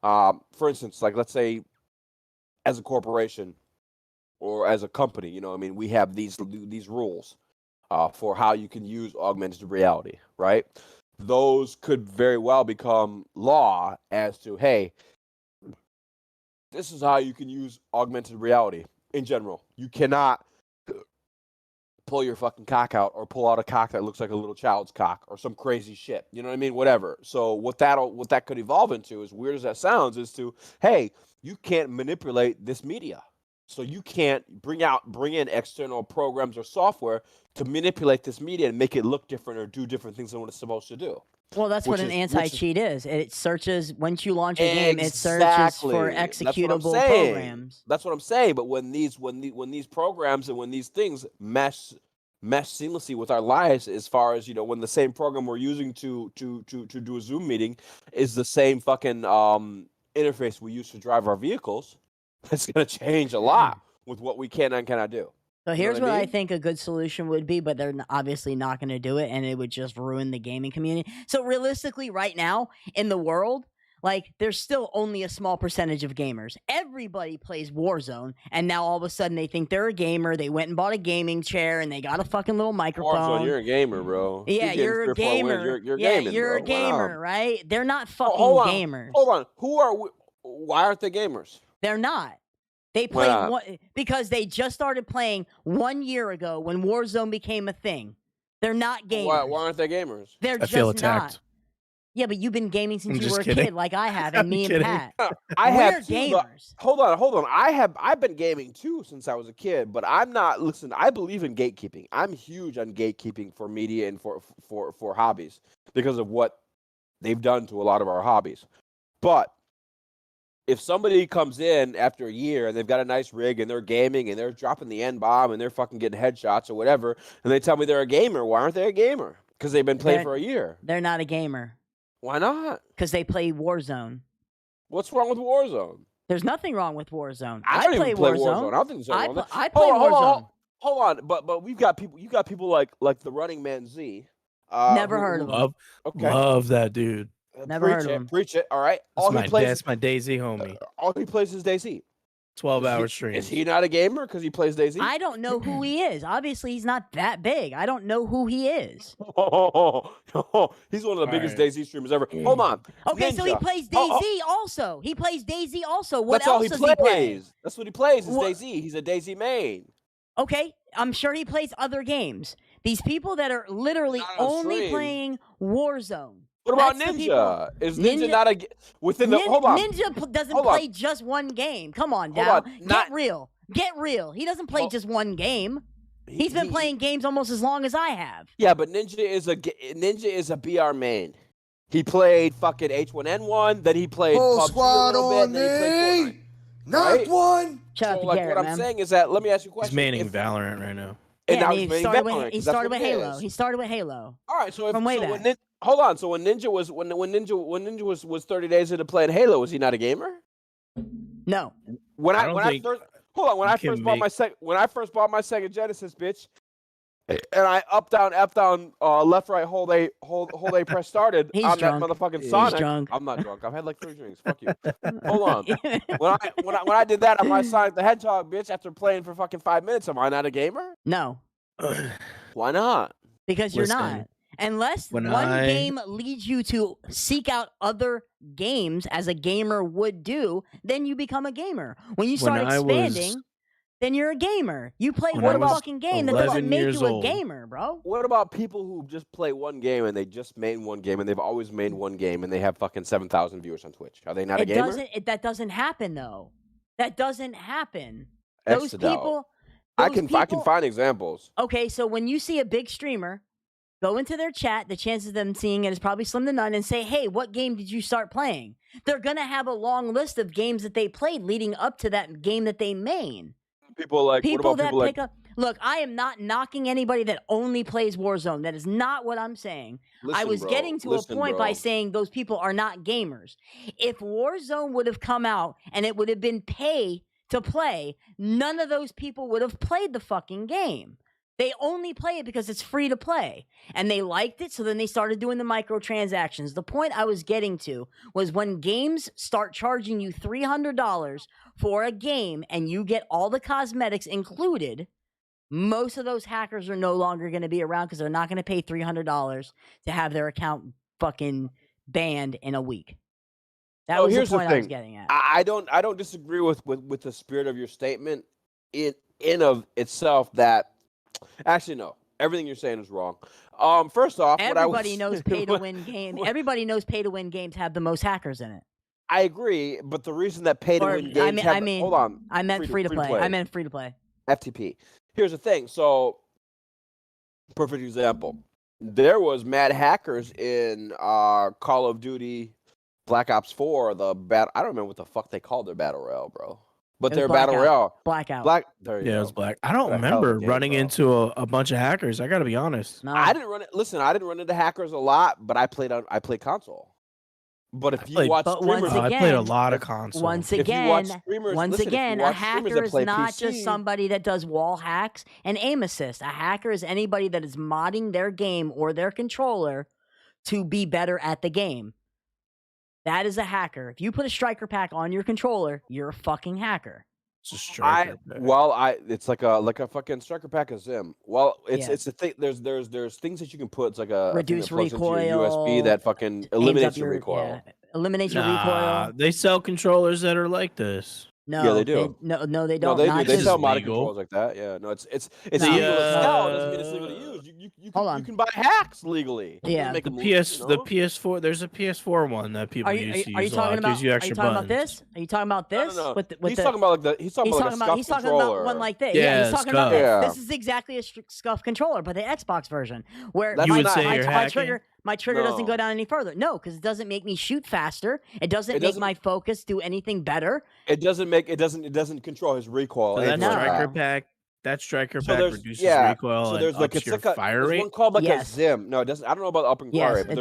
For instance, like let's say as a corporation or as a company, you know, I mean, we have these rules for how you can use augmented reality, right? Those could very well become law as to, hey, this is how you can use augmented reality in general. You cannot pull your fucking cock out or pull out a cock that looks like a little child's cock or some crazy shit. You know what I mean? Whatever. So what that could evolve into, as weird as that sounds, is to, hey, you can't manipulate this media. So you can't bring in external programs or software to manipulate this media and make it look different or do different things than what it's supposed to do. Well, that's what an anti-cheat is. It searches, once you launch a game, it searches for executable programs. That's what I'm saying. But when these programs and when these things mesh seamlessly with our lives, as far as, you know, when the same program we're using to do a Zoom meeting is the same fucking interface we use to drive our vehicles, it's going to change a lot with what we can and cannot do. So here's what I think a good solution would be, but they're obviously not going to do it, and it would just ruin the gaming community. So realistically, right now in the world, like, there's still only a small percentage of gamers. Everybody plays Warzone, and now all of a sudden they think they're a gamer. They went and bought a gaming chair, and they got a fucking little microphone. Warzone, you're a gamer, bro. Yeah, you're a gamer. You're gaming, you're bro. a gamer, right? They're not fucking gamers. Hold on. Why aren't they gamers? They're not. They played because they just started playing 1 year ago when Warzone became a thing. They're not gamers. Why aren't they gamers? They're I feel attacked. Not. Yeah, but you've been gaming since you were kidding. a kid, like I have, and me and Pat. We're gamers. Hold on. I've been gaming too since I was a kid, but I'm not. Listen, I believe in gatekeeping. I'm huge on gatekeeping for media and for hobbies because of what they've done to a lot of our hobbies. But if somebody comes in after a year and they've got a nice rig and they're gaming and they're dropping the N-bomb and they're fucking getting headshots or whatever, and they tell me they're a gamer, why aren't they a gamer? Because they've been playing for a year. They're not a gamer. Why not? Because they play Warzone. What's wrong with Warzone? There's nothing wrong with Warzone. I play Warzone. I don't think there's anything wrong with that. I play Warzone. Hold on. But we've got people. You got people like the Running Man Z. Never heard of him. Love that dude. Never heard of him. Preach it. All right. That's my DayZ homie. All he plays is DayZ. 12-hour streams. Is he not a gamer because he plays DayZ? I don't know who he is. Obviously, he's not that big. I don't know who he is. He's one of the biggest DayZ streamers ever. Hold on. Okay, so he plays DayZ also. He plays DayZ also. What else does he play? That's what he plays is DayZ. He's a DayZ main. Okay, I'm sure he plays other games. These people that are literally only playing Warzone. What about Ninja? Is Ninja not within the? Hold on. Ninja doesn't play just one game. Come on, now. Get real. Get real. He doesn't play just one game. He's been playing games almost as long as I have. Yeah, but Ninja is a BR main. He played fucking H1N1, then he played Whole PUBG squad a little bit, on then he played me. Fortnite. Not one. Shut up, So, like, Garrett, what I'm saying is that, let me ask you a question. He's maining Valorant right now. And now he he's started Valorant, with Halo. He started with Halo. All right, so from way back. Hold on. So when Ninja was 30 days into playing Halo, was he not a gamer? No. When I first bought my Sega Genesis, bitch, and I up down left right hold A press started. He's on drunk. that motherfucking Sonic. He's drunk. I'm not drunk. I've had like 3 drinks. Fuck you. Hold on. When I did that on my Sonic the Hedgehog, bitch, after playing for fucking 5 minutes, am I not a gamer? No. Why not? Because you're not. Unless one game leads you to seek out other games as a gamer would do, then you become a gamer. When you start expanding, then you're a gamer. You play one fucking game. That doesn't make you a gamer, bro. What about people who just play one game and they just main one game and they've always made one game and they have fucking 7,000 viewers on Twitch? Are they not a gamer? That doesn't happen, though. That doesn't happen. Those people... I can find examples. Okay, so when you see a big streamer, go into their chat, the chances of them seeing it is probably slim to none, and say, hey, what game did you start playing? They're going to have a long list of games that they played leading up to that game that they main. Look, I am not knocking anybody that only plays Warzone. That is not what I'm saying. I was getting to a point by saying those people are not gamers. If Warzone would have come out and it would have been pay to play, none of those people would have played the fucking game. They only play it because it's free to play. And they liked it, so then they started doing the microtransactions. The point I was getting to was when games start charging you $300 for a game and you get all the cosmetics included, most of those hackers are no longer going to be around because they're not going to pay $300 to have their account fucking banned in a week. That was the point I was getting at. I don't disagree with the spirit of your statement in of itself. That actually no, everything you're saying is wrong. First off, everybody knows pay to win games. Everybody knows pay to win games have the most hackers in it. I agree, but the reason that pay to win games hold on, I meant free to play. I meant free to play. FTP. Here's the thing. So, perfect example. There was mad hackers in Call of Duty Black Ops 4. I don't remember what the fuck they called their battle royale, bro. But their battle royale. Blackout. There you go. It was black. I don't remember running into a bunch of hackers. I got to be honest. No. I didn't run it. Listen, I didn't run into hackers a lot, but I played console. But if you watch streamers, I played a lot of console. Once again, a hacker is not just somebody that does wall hacks and aim assist. A hacker is anybody that is modding their game or their controller to be better at the game. That is a hacker. If you put a striker pack on your controller, you're a fucking hacker. It's a striker pack. It's like a fucking striker pack of Zim. Well, it's a thing. There's things that you can put. It's like a reduce recoil, USB that fucking eliminates your recoil. Yeah, eliminates your recoil. They sell controllers that are like this. No, yeah, they do. No, they don't. No, they do. They sell modded controls like that. Yeah, no, it's legal to sell. It doesn't mean it's legal to use. You can buy hacks legally. Yeah, the PS4. There's a PS4 one that people use to use a lot. Gives you extra buttons. About this? Are you talking about this? No. He's talking about he's talking about one like this. Yeah, he's talking about this. This is exactly a scuff controller, but the Xbox version where my trigger doesn't go down any further. No, because it doesn't make me shoot faster. It doesn't make my focus do anything better. It doesn't control his recoil. So that striker pack reduces recoil. So there's like your fire rate. There's one called a Zim. No, it doesn't. I don't know about the up and car rate. It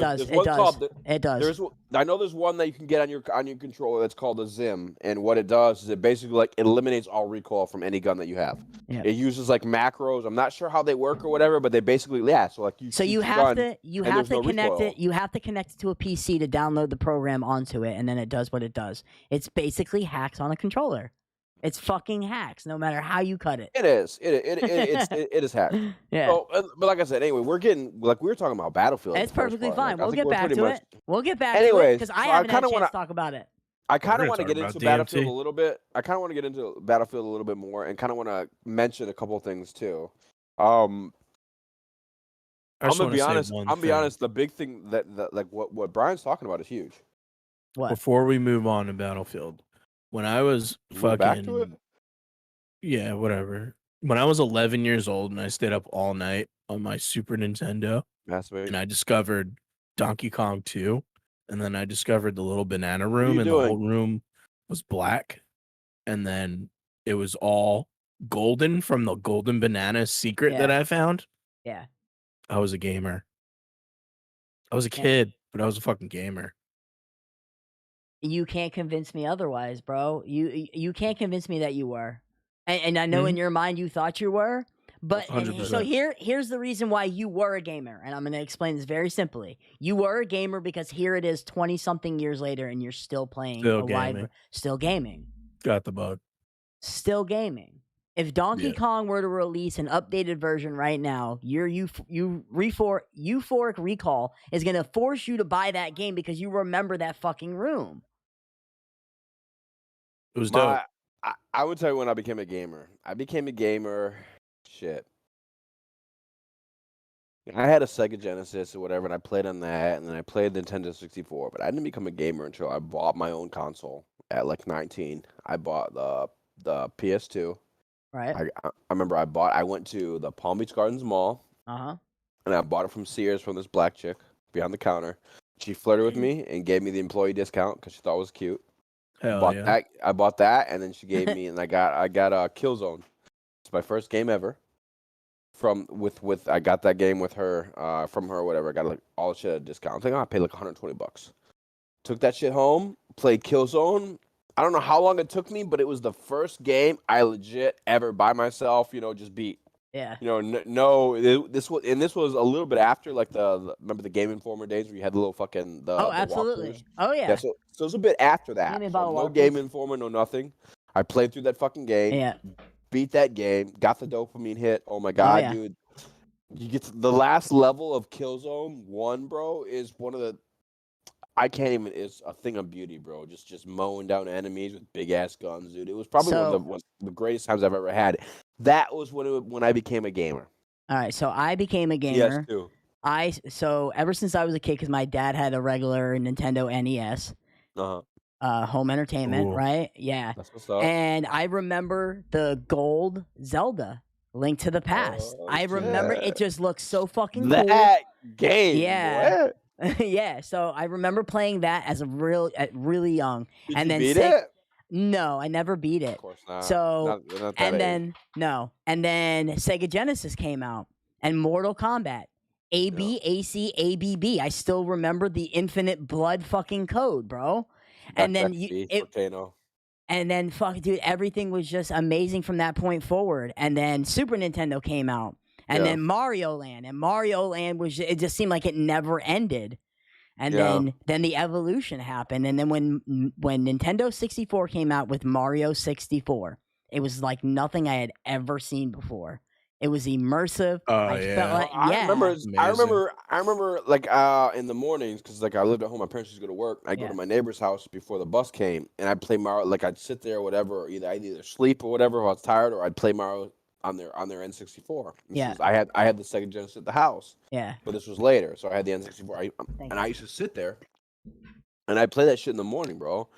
does. I know there's one that you can get on your controller that's called a Zim, and what it does is it basically it eliminates all recoil from any gun that you have. Yeah. It uses like macros. I'm not sure how they work or whatever, but they basically you have to connect it. You have to connect it to a PC to download the program onto it, and then it does what it does. It's basically hacks on a controller. It's fucking hacks, no matter how you cut it. It is. It is hacked. Yeah. So, but like I said, anyway, we were talking about Battlefield. It's perfectly fine. We'll get back to it. We'll get back to it because I haven't had a chance to talk about it. I kind of want to get into Battlefield a little bit. I kind of want to get into Battlefield a little bit more, and kind of want to mention a couple of things too. I'm gonna be honest. The big thing that like what Brian's talking about is huge. What? Before we move on to Battlefield. When I was back to it? Yeah, whatever. When I was 11 years old and I stayed up all night on my Super Nintendo, and I discovered Donkey Kong 2, and then I discovered the little banana room, and the whole room was black, and then it was all golden from the golden banana secret that I found. Yeah. I was a gamer. I was a kid, but I was a fucking gamer. You can't convince me otherwise, bro. You can't convince me that you were, and I know in your mind you thought you were, but so here's the reason why you were a gamer, and I'm going to explain this very simply. You were a gamer because here it is 20-something years later, and you're still playing, still gaming. Got the bug. Still gaming. If Donkey Kong were to release an updated version right now, your euphoric recall is going to force you to buy that game because you remember that fucking room. It was dope. I would tell you when I became a gamer. I became a gamer. Shit. I had a Sega Genesis or whatever, and I played on that, and then I played Nintendo 64. But I didn't become a gamer until I bought my own console at like 19. I bought the PS2. Right. I remember I went to the Palm Beach Gardens Mall. And I bought it from Sears from this black chick behind the counter. She flirted with me and gave me the employee discount because she thought it was cute. I bought that, and then she gave me, and I got a Killzone. It's my first game ever. I got that game with her, from her or whatever. I got like all the shit at a discount. I paid like $120. Took that shit home, played Killzone. I don't know how long it took me, but it was the first game I legit ever by myself, just beat. Yeah. You know, this was a little bit after like remember the Game Informer days where you had the little fucking the Oh, walkthroughs. absolutely. Oh Yeah, yeah. so it was a bit after Give that. me a So bottle of no water, Game please. Informer, no nothing. I played through that fucking game, Yeah. beat that game, got the dopamine hit. Oh my Oh god, yeah. dude! You get to the last level of Killzone 1, bro. Is one of the I can't even. It's a thing of beauty, bro. Just mowing down enemies with big ass guns, dude. It was probably one of the greatest times I've ever had. That was when I became a gamer. All right. So I became a Yes, gamer. too. So ever since I was a kid, because my dad had a regular Nintendo NES, home entertainment, Ooh. right? Yeah. That's what's up. And I remember the gold Zelda, Link to the Past. Oh, I remember shit. it just looked so fucking cool. That game, Yeah. boy. Yeah. So I remember playing that as really young. Did And you then beat it? No, I never beat Of it. course not. So Not that and age. then no, and then Sega Genesis came out and Mortal Kombat. AB, AC, ABB. I still remember the infinite blood fucking code, bro. And then Volcano. and then fuck, dude, everything was just amazing from that point forward. And then Super Nintendo came out, and then Mario Land, and Mario Land it just seemed like it never ended. And then the evolution happened, and then when Nintendo 64 came out with Mario 64, it was like nothing I had ever seen before. It was immersive. Oh Felt like I Amazing. remember like in the mornings because like I lived at home. My parents used to go to work. I'd go to my neighbor's house before the bus came, and I'd play Mario. Like I'd sit there or whatever, or I'd either sleep or whatever if I was tired, or I'd play Mario on their N64. I had the Sega Genesis at the house. Yeah. But this was later, so I had the N64. I used to sit there, and I'd play that shit in the morning, bro.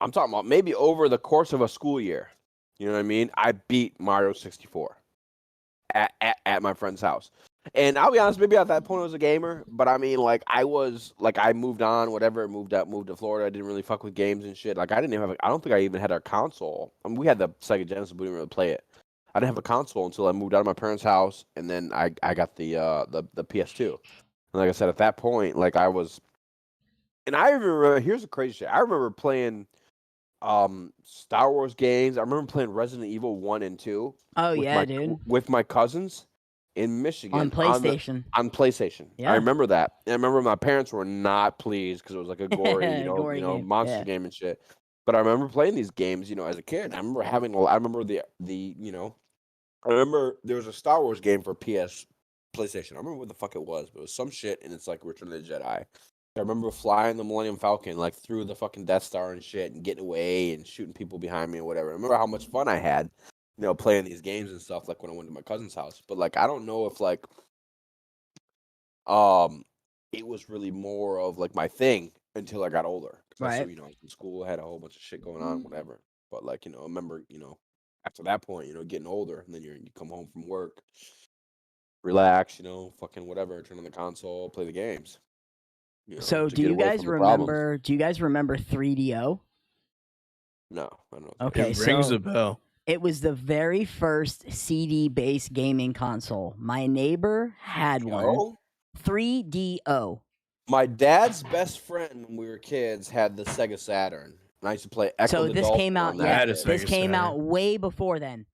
I'm talking about maybe over the course of a school year. You know what I mean? I beat Mario 64 at my friend's house. And I'll be honest, maybe at that point I was a gamer, but I mean, like I moved on, whatever, moved to Florida. I didn't really fuck with games and shit. Like I didn't even have, I don't think I even had a console. I mean, we had the Sega Genesis, but we didn't really play it. I didn't have a console until I moved out of my parents' house, and then I got the PS2. And like I said, at that point, like I was, and I remember, here's the crazy shit. I remember playing Star Wars games. I remember playing Resident Evil 1 and 2. Oh yeah, dude. With my cousins in Michigan on PlayStation. On PlayStation. Yeah. I remember that. And I remember my parents were not pleased because it was like a gory, gory game. monster game and shit. But I remember playing these games, as a kid. I remember I remember there was a Star Wars game for PlayStation. I remember what the fuck it was, but it was some shit, and it's like Return of the Jedi. I remember flying the Millennium Falcon like through the fucking Death Star and shit, and getting away and shooting people behind me or whatever. I remember how much fun I had, playing these games and stuff. Like when I went to my cousin's house, but like I don't know if like, it was really more of like my thing until I got older. Right. So, in school, I had a whole bunch of shit going on, whatever. But like, I remember, after that point, getting older, and then you come home from work, relax, fucking whatever, turn on the console, play the games. So do you guys remember? Do you guys remember 3DO? No, I don't know. Okay, It rings a bell. It was the very first CD-based gaming console. My neighbor had one. 3DO. My dad's best friend when we were kids had the Sega Saturn. And I used to play Echo the this Dolphin came out. on Yeah, that. this came out way before then.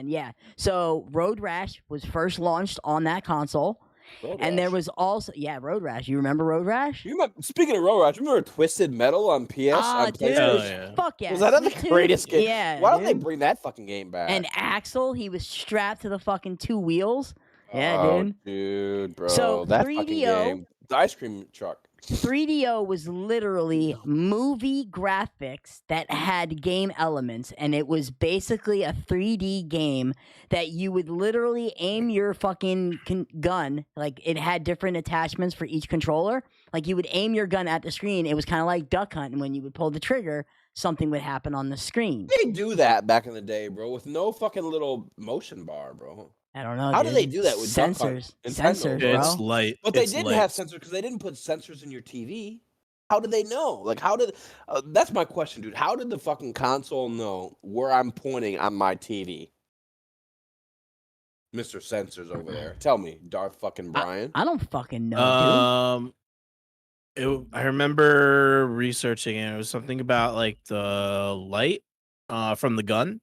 Yeah. So Road Rash was first launched on that console. There was also Road Rash. You remember Road Rash? Speaking of Road Rash, remember Twisted Metal on PS? On dude, PlayStation? fuck yeah! Was that the greatest game? Yeah. Why don't they bring that fucking game back? And Axel, he was strapped to the fucking two wheels. Yeah, dude, bro. So that 3DO, fucking game, the ice cream truck. 3DO was literally movie graphics that had game elements, and it was basically a 3D game that you would literally aim your fucking gun. Like, it had different attachments for each controller. Like, you would aim your gun at the screen. It was kind of like Duck Hunt, and when you would pull the trigger, something would happen on the screen. They do that back in the day, bro, with no fucking little motion bar, bro. I don't know. How do they do that with sensors? Nintendo, Bro. It's light. But they didn't have sensors because they didn't put sensors in your TV. How did they know? Like, how did? That's my question, dude. How did the fucking console know where I'm pointing on my TV? Mr. Sensors over there. Tell me, Darth fucking Brian. I don't fucking know, dude. I remember researching it. It was something about like the light from the gun.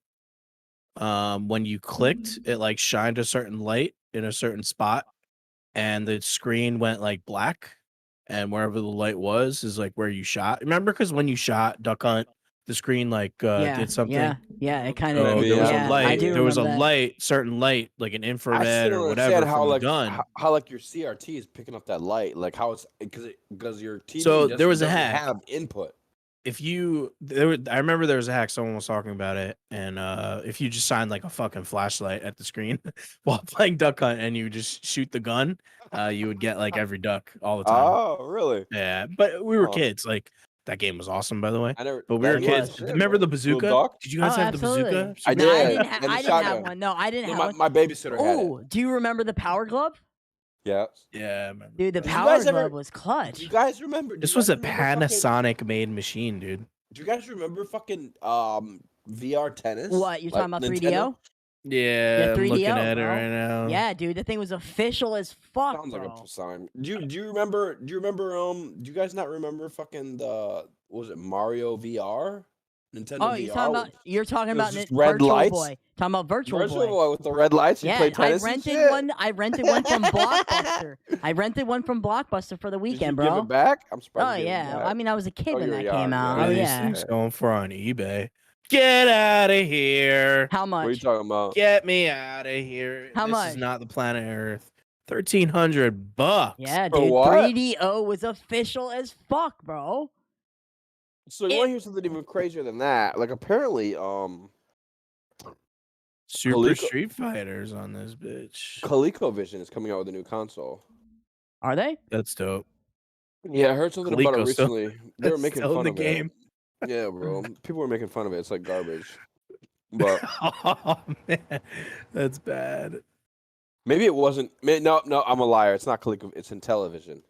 when you clicked, it like shined a certain light in a certain spot, and the screen went like black, and wherever the light was is like where you shot. Remember, because when you shot Duck Hunt, the screen like did something. Yeah. It kind So of. there was a Yeah, I light. do There was a remember that. light, certain light, like an I infrared still or don't whatever understand how from the like gun. how like your CRT is picking up that light, like how it's because your TV So there was a doesn't hack. have input. If you I remember there was a hack, someone was talking about it, and if you just shine like a fucking flashlight at the screen while playing Duck Hunt and you just shoot the gun, you would get like every duck all the time. Oh, really? Yeah, but we were Oh, kids. Like that game was awesome, by the way. I never. But we That were game kids. was shit, Remember the bro. Little bazooka? duck. Did you guys have the absolutely. bazooka? I No, I did. didn't. And the I didn't have shotgun. one. No, I didn't No, have one. my babysitter had it. Oh, do you remember the Power Glove? Yeah. Yeah, I remember. Dude, the Did you Power guys ever- Glove was clutch. Do you guys remember? This was a Panasonic made machine, dude. Do you guys remember fucking VR tennis? What, you're talking about Nintendo? 3DO? Yeah, I'm 3DO, looking at it bro. right now. Yeah, dude, the thing was official as fuck, Sounds like bro. a sign. Do you remember? Do you guys not remember fucking what was it, Mario VR? Nintendo Oh, VR. you're talking It was about just red Virtual lights? Boy. Talking about Virtual Boy. Boy with the red lights. You Yeah, play I tennis and rented shit? one. I rented one from Blockbuster. I rented one from Blockbuster for the Did weekend, you give bro. it back? I'm surprised. Oh you gave it yeah, back. I mean I was a kid Oh, when you're that young, came out. What Oh are these yeah. things going for on eBay? Get out of here. How What are you much? talking about? Get me out of here. How This much? is not the planet Earth. $1,300. Yeah, For dude. what? 3DO was official as fuck, bro. So you want to hear something even crazier than that? Like apparently, Super Coleco- Street Fighters on this bitch. ColecoVision is coming out with a new console. Are they? That's dope. Yeah, I heard something about it Coleco still- recently. They were making still in fun the of game. it. Yeah, bro. People were making fun of it. It's like garbage. But Oh man, that's bad. maybe it wasn't. No, I'm a liar. It's not Coleco. It's in television.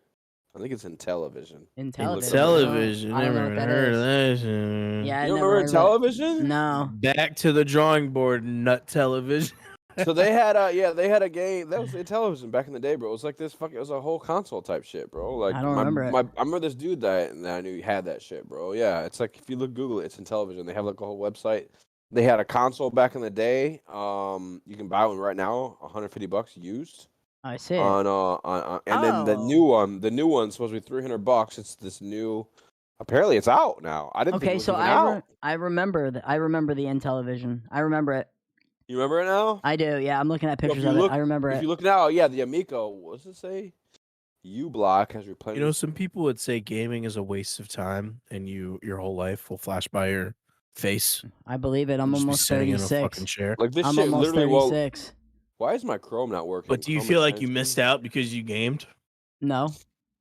I think it's in television. In television. Television. I don't know Never what that heard of is. that. Yeah, I You don't never remember heard of it. television? No. Back to the drawing board, nut television. So they had a game that was in television back in the day, bro. It was like this fucking. It was a whole console type shit, bro. Like I don't remember it. I remember this dude that I knew had that shit, bro. Yeah, it's like if you Google it, it's in television. They have like a whole website. They had a console back in the day. You can buy one right now, $150 used. I see it. And then the new one's supposed to be $300. It's this new. Apparently, it's out now. I didn't think it Okay, was so even out. I remember the Intellivision. I remember it. You remember it now? I do. Yeah, I'm looking at Yo, if pictures you of look- it. I remember If it. you look now, yeah, the Amico. What does it say? U-Block has replenished. You know, some people would say gaming is a waste of time, and your whole life will flash by your face. I believe it. I'm You'll just be almost sitting in a 36. fucking chair. like this I'm shit almost literally. Well, 36. why is my Chrome not working? But do you Chrome feel like you extension? missed out because you gamed? No,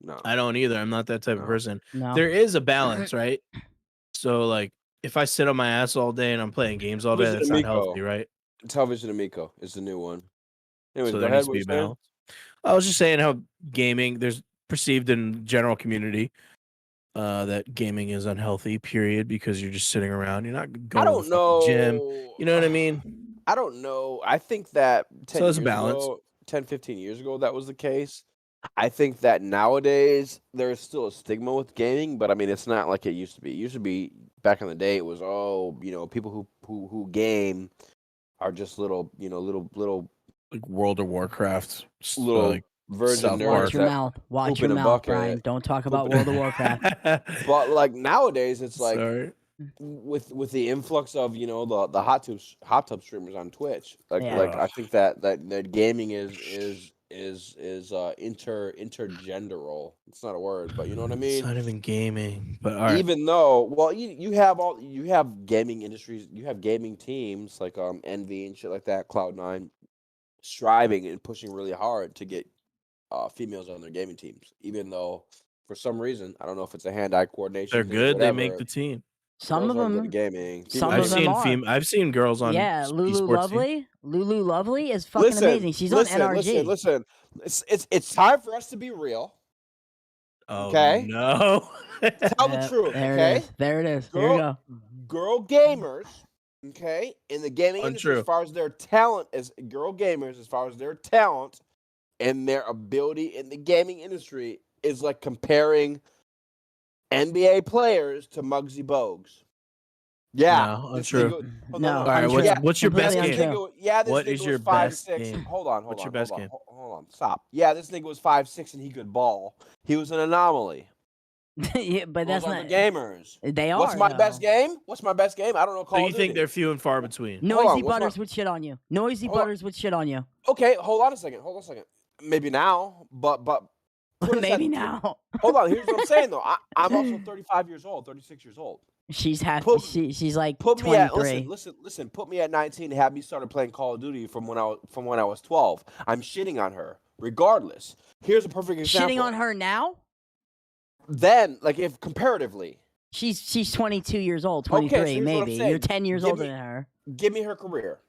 No. I don't either. I'm not that type No. of person. no. There is a balance, right? So like, if I sit on my ass all day and I'm playing games all day, Who's that's not Amico? healthy, right? Television Amico is the new one. Anyways, So go there ahead. needs to What be you a saying? balance. I was just saying how gaming, there's perceived in general community that gaming is unhealthy, period, because you're just sitting around. You're not going I to don't the know. fucking gym. You know what I mean? I don't know. I think that 10 So there's a years balance. ago, 10, 15 years ago, that was the case. I think that nowadays there's still a stigma with gaming, but I mean, it's not like it used to be. It used to be back in the day. It was people who game are just little Like World of Warcraft. little like virgin South nerds. Park. Watch your that- mouth. Watch poop your in a mouth, bucket. Brian. Don't talk about Poop in World of Warcraft. But like nowadays, it's like Sorry. with the influx of the hot tub streamers on Twitch. Like Yeah. like I think that gaming is intergenderal. It's not a word, but you know what I It's mean. not even gaming, but all right. Even though, well, you have gaming industries, you have gaming teams like Envy and shit like that, Cloud9, striving and pushing really hard to get females on their gaming teams. Even though, for some reason, I don't know if it's a hand-eye coordination. They're thing or good. They whatever, make the team. Some girls of aren't good them. at gaming. Some I've of them seen are. I've seen girls on Yeah, Lulu esports team. Lovely. Lulu Lovely is fucking amazing. She's on NRG. Listen. It's time for us to be real. Oh Okay. no. Tell the Yep, truth, there okay? it is. There it is. Here we go. Girl gamers, okay, in the gaming industry, Untrue. as far as their talent as far as their talent and their ability in the gaming industry is like comparing NBA players to Muggsy Bogues. Yeah. No, This untrue. nigga. Hold No, on. All right, untrue. what's your best Completely game? untrue. This What nigga is was your 5'6". best game? Hold on. What's your best game? Hold on. Stop. Yeah, this nigga was 5'6" and he could ball. He was an anomaly. Yeah, but that's Those not. are the gamers. They are. What's my best though. game? What's my best game? I don't know. So Call you of think Duty. they're few and far between? Noisy what's Butters would shit on you. Noisy Hold on. Butters would shit on you. Okay, hold on a second. Maybe now, but put us Maybe at- now. Hold on. Here's what I'm saying though. I'm also 35 years old, 36 years old. She's half. Put- She's like Put 23. me at listen. Put me at 19. Have me started playing Call of Duty from when I was 12. I'm shitting on her regardless. Here's a perfect example. Shitting on her now? Then, like, if comparatively, She's 22 years old, Okay, so 23 here's what I'm maybe. saying. You're 10 years Give older me- than her. give me her career.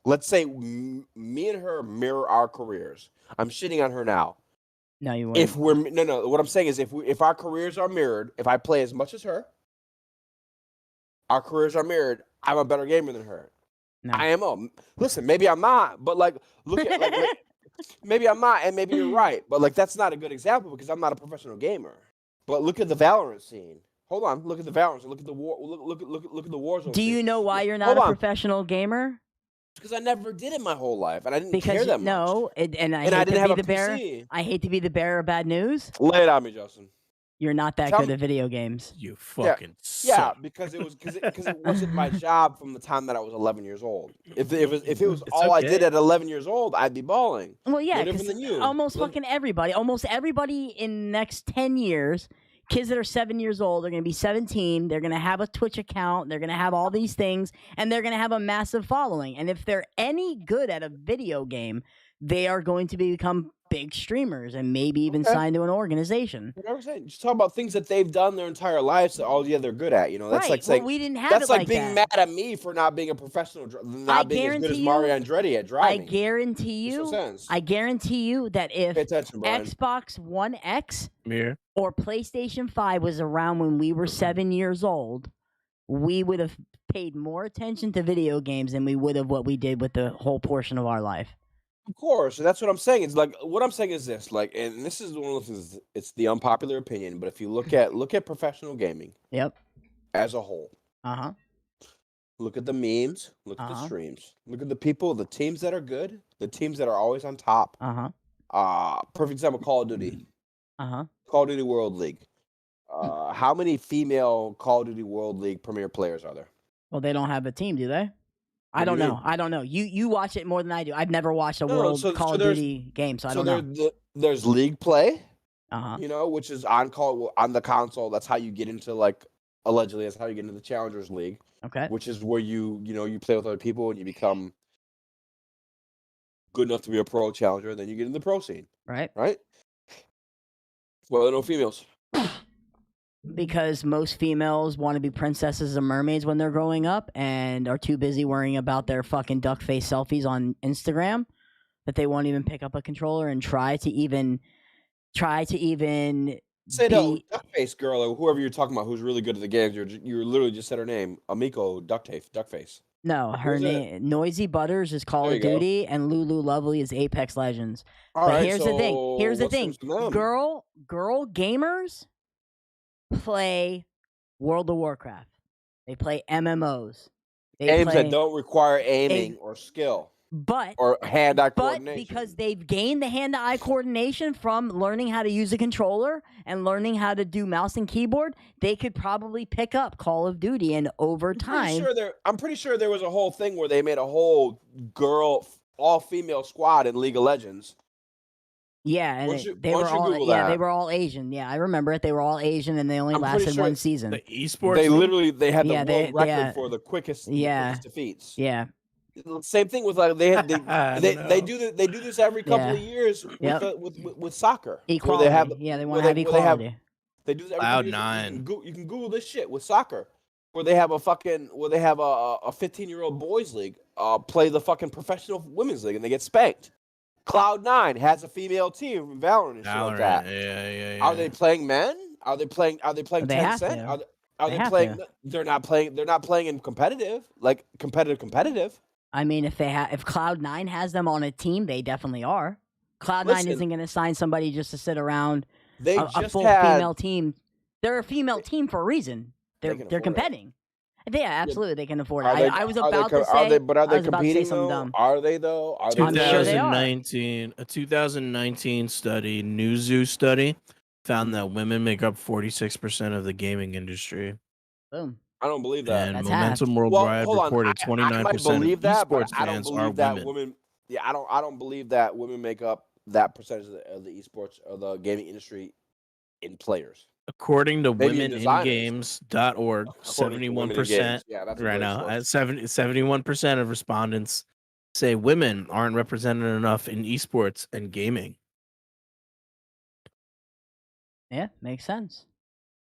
Let's say me and her mirror our careers. I'm shitting on her now. No, you wouldn't. If we're no, what I'm saying is if our careers are mirrored, if I play as much as her, our careers are mirrored. I'm a better gamer than her. No. I am. Listen, maybe I'm not, but like, look at like, maybe I'm not, and maybe you're right, but like that's not a good example because I'm not a professional gamer. But look at the Valorant scene. Hold on, look at the Valorant. Look at the war. Look at the Warzone. Do you know why you're not Hold a on. professional gamer? Because I never did it my whole life, and I didn't Because care that much. no, and I And I hate didn't to have be a the bearer. PC. I hate to be the bearer of bad news. Lay it on me, Justin. You're not that Tell good me- at video games. You fucking Yeah, suck. because it wasn't my job from the time that I was 11 years old. If it was It's all I did okay. at 11 years old, I'd be balling. Well, yeah, No different 'cause than you. almost Look- fucking everybody, in the next 10 years, kids that are 7 years old are going to be 17. They're going to have a Twitch account. They're going to have all these things, and they're going to have a massive following. And if they're any good at a video game, they are going to become big streamers and maybe even Okay. sign to an organization. What I was saying, just talk about things that they've done their entire lives that all they're good at. You know, that's right. like well, saying we didn't have that's it like like being that. mad at me for not being a professional, not being as good as guarantee Mario you- Andretti at I driving. guarantee Makes no you. sense. I guarantee you that Pay if attention, Brian. Xbox One X Mirror. or PlayStation 5 was around when we were 7 years old, we would have paid more attention to video games than we would have what we did with the whole portion of our life. Of course, that's what I'm saying. It's like what I'm saying is this, like, and this is one of those things. It's the unpopular opinion, but if you look at professional gaming Yep. as a whole, Uh-huh. look at the memes, look at the Uh-huh. streams, look at the people, the teams that are good, the teams that are always on top. Uh-huh. Perfect example: Call of Duty, Uh-huh. Call of Duty World League. How many female Call of Duty World League premier players are there? Well, they don't have a team, do they? I What do don't you know. mean? I don't know. You watch it more than I do. I've never watched a No, World so Call of there's- Duty game, so I So don't know. there's league play, Uh-huh. you know, which is on the console. That's how you get into allegedly that's how you get into the Challengers League, Okay. which is where you play with other people and you become good enough to be a pro challenger. Then you get in the pro scene, Right? right? Well, there are no females. Because most females want to be princesses and mermaids when they're growing up and are too busy worrying about their fucking duck face selfies on Instagram that they won't even pick up a controller and try to even Say no, be Duckface girl or whoever you're talking about who's really good at the games. You literally just said her name, Amiko Duckface. no, her Who's it? name Noisy Butters is Call There of you go. Duty and Lulu Lovely is Apex Legends. All But right, here's the thing. so Here's the what's thing. news from them? Girl gamers play World of Warcraft. They play MMOs. They Games play, that don't require aiming or skill but or hand-eye But coordination. because they've gained the hand-to-eye coordination from learning how to use a controller and learning how to do mouse and keyboard, they could probably pick up Call of Duty, and over time, I'm pretty sure there was a whole thing where they made a whole all-female squad in League of Legends. yeah, and Why don't you they were all Google yeah, that? they were all Asian. Yeah, I remember it. They were all Asian, and they only I'm pretty lasted sure one season. The esports. They thing? literally had the Yeah, world record yeah. for the quickest defeats. Yeah, Same thing with like they I don't they know. do this every couple Yeah. of years Yep. with soccer. equality. Where they have yeah, they where want to have where they have- equality. They do this every couple of years. Cloud9. You can Google this shit with soccer, where they have a 15-year-old boys league play the fucking professional women's league and they get spanked. Cloud9 has a female team in Valorant and shit like Valorant. that. Yeah. Are they playing men? Are they playing They have Tencent? to. Are They they have playing? to. They're not playing in competitive, like competitive. I mean, if Cloud9 has them on a team, they definitely are. Cloud9 Listen. isn't going to sign somebody just to sit around They a just full had female team. They're a female team for a reason. They They're can afford it. competing. Yeah, absolutely, they can afford it. Are they? I was Are they? about to Are they? say. But are I they was about to say competing something though? dumb. Are they though? Are they? I'm sure they are. 2019 study, Newzoo study, found that women make up 46% of the gaming industry, Boom. I don't believe that. and That's half. Momentum Well, Worldwide hold on. reported I might 29% of believe that, but esports I don't fans are believe that women. women. Yeah, I don't believe that women make up that percentage of the esports or the gaming industry in players. According to Maybe in designers. womeningames.org, According to women in games. 71% Yeah, that's a right great now, source. at 71% of respondents say women aren't represented enough in esports and gaming. Yeah, makes sense.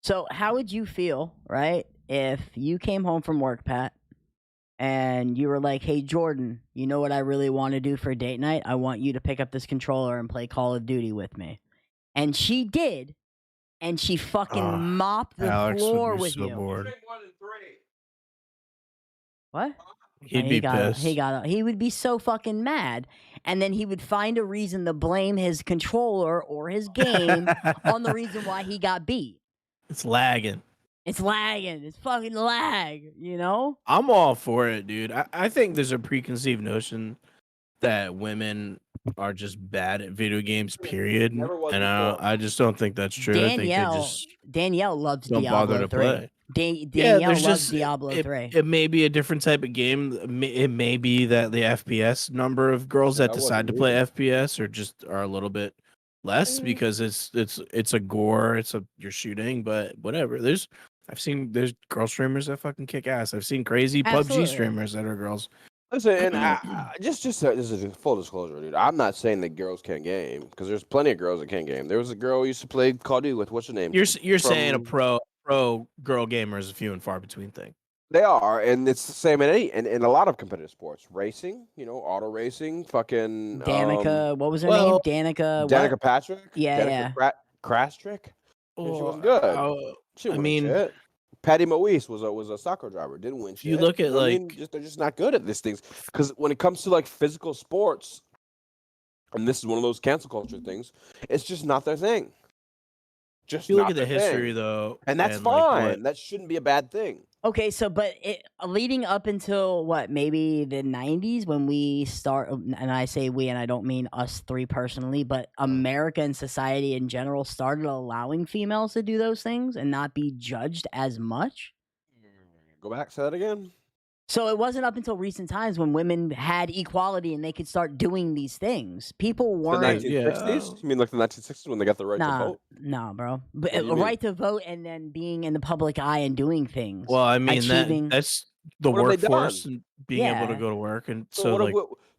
So, how would you feel, right, if you came home from work, Pat, and you were like, "Hey, Jordan, you know what I really want to do for date night? I want you to pick up this controller and play Call of Duty with me." And she did, and she fucking mopped the Alex floor would be with so you. bored. What? He'd be pissed. He would be so fucking mad, and then he would find a reason to blame his controller or his game on the reason why he got beat. It's lagging. It's lagging. It's fucking lag. You know. I'm all for it, dude. I think there's a preconceived notion that women are just bad at video games, period. Never was And before. I just don't think that's true. I think they just Danielle loves don't bother Diablo to 3. play. Danielle there's loves just Diablo it, 3. It may be a different type of game. It may be that the FPS number of girls that decide to play FPS are a little bit less because it's a gore. You're shooting, but whatever. There's girl streamers that fucking kick ass. I've seen crazy Absolutely. PUBG streamers that are girls. Listen, and this is a full disclosure, dude. I'm not saying that girls can't game because there's plenty of girls that can't game. There was a girl who used to play Call of Duty with what's her name? You're saying a pro girl gamer is a few and far between thing. They are, and it's the same in a lot of competitive sports. Racing, auto racing, fucking Danica, what was her name? Danica. Danica What? Patrick. Yeah, Danica Krastrick. She wasn't good. She I wouldn't mean, shit. Patty Moise was a soccer driver. Didn't win shit. You look at they're just not good at these things. Because when it comes to like physical sports, and this is one of those cancel culture things, it's just not their thing. Just you look at the history though, and that's fine. That shouldn't be a bad thing. Okay, so but leading up until what, maybe the 90s when we start, and I say we, and I don't mean us three personally, but America and society in general started allowing females to do those things and not be judged as much. Go back, say that again. So it wasn't up until recent times when women had equality and they could start doing these things. People weren't. The 1960s? You mean like the 1960s when they got the right to vote? No, bro. But a right to vote and then being in the public eye and doing things. Well, I mean that's the workforce and being able to go to work, and so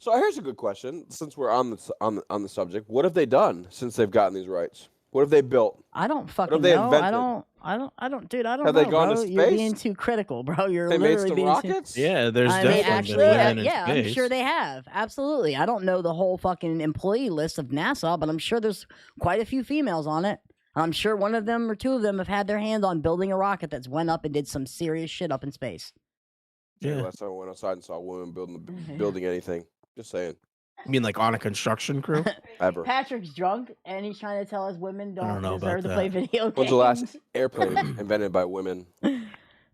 here's a good question. Since we're on the subject, what have they done since they've gotten these rights? What have they built? I don't fucking know. Invented? I don't, dude. I don't have know, they gone bro. to space? You're being too critical, bro. You're they literally made some being rockets. Yeah, there's definitely I'm sure they have. Absolutely. I don't know the whole fucking employee list of NASA, but I'm sure there's quite a few females on it. I'm sure one of them or two of them have had their hand on building a rocket that's went up and did some serious shit up in space. Yeah. Last time I went outside and saw a woman building anything. Just saying. You mean like on a construction crew? Ever. Patrick's drunk and he's trying to tell us women don't deserve to play video games. When's the last airplane invented by women?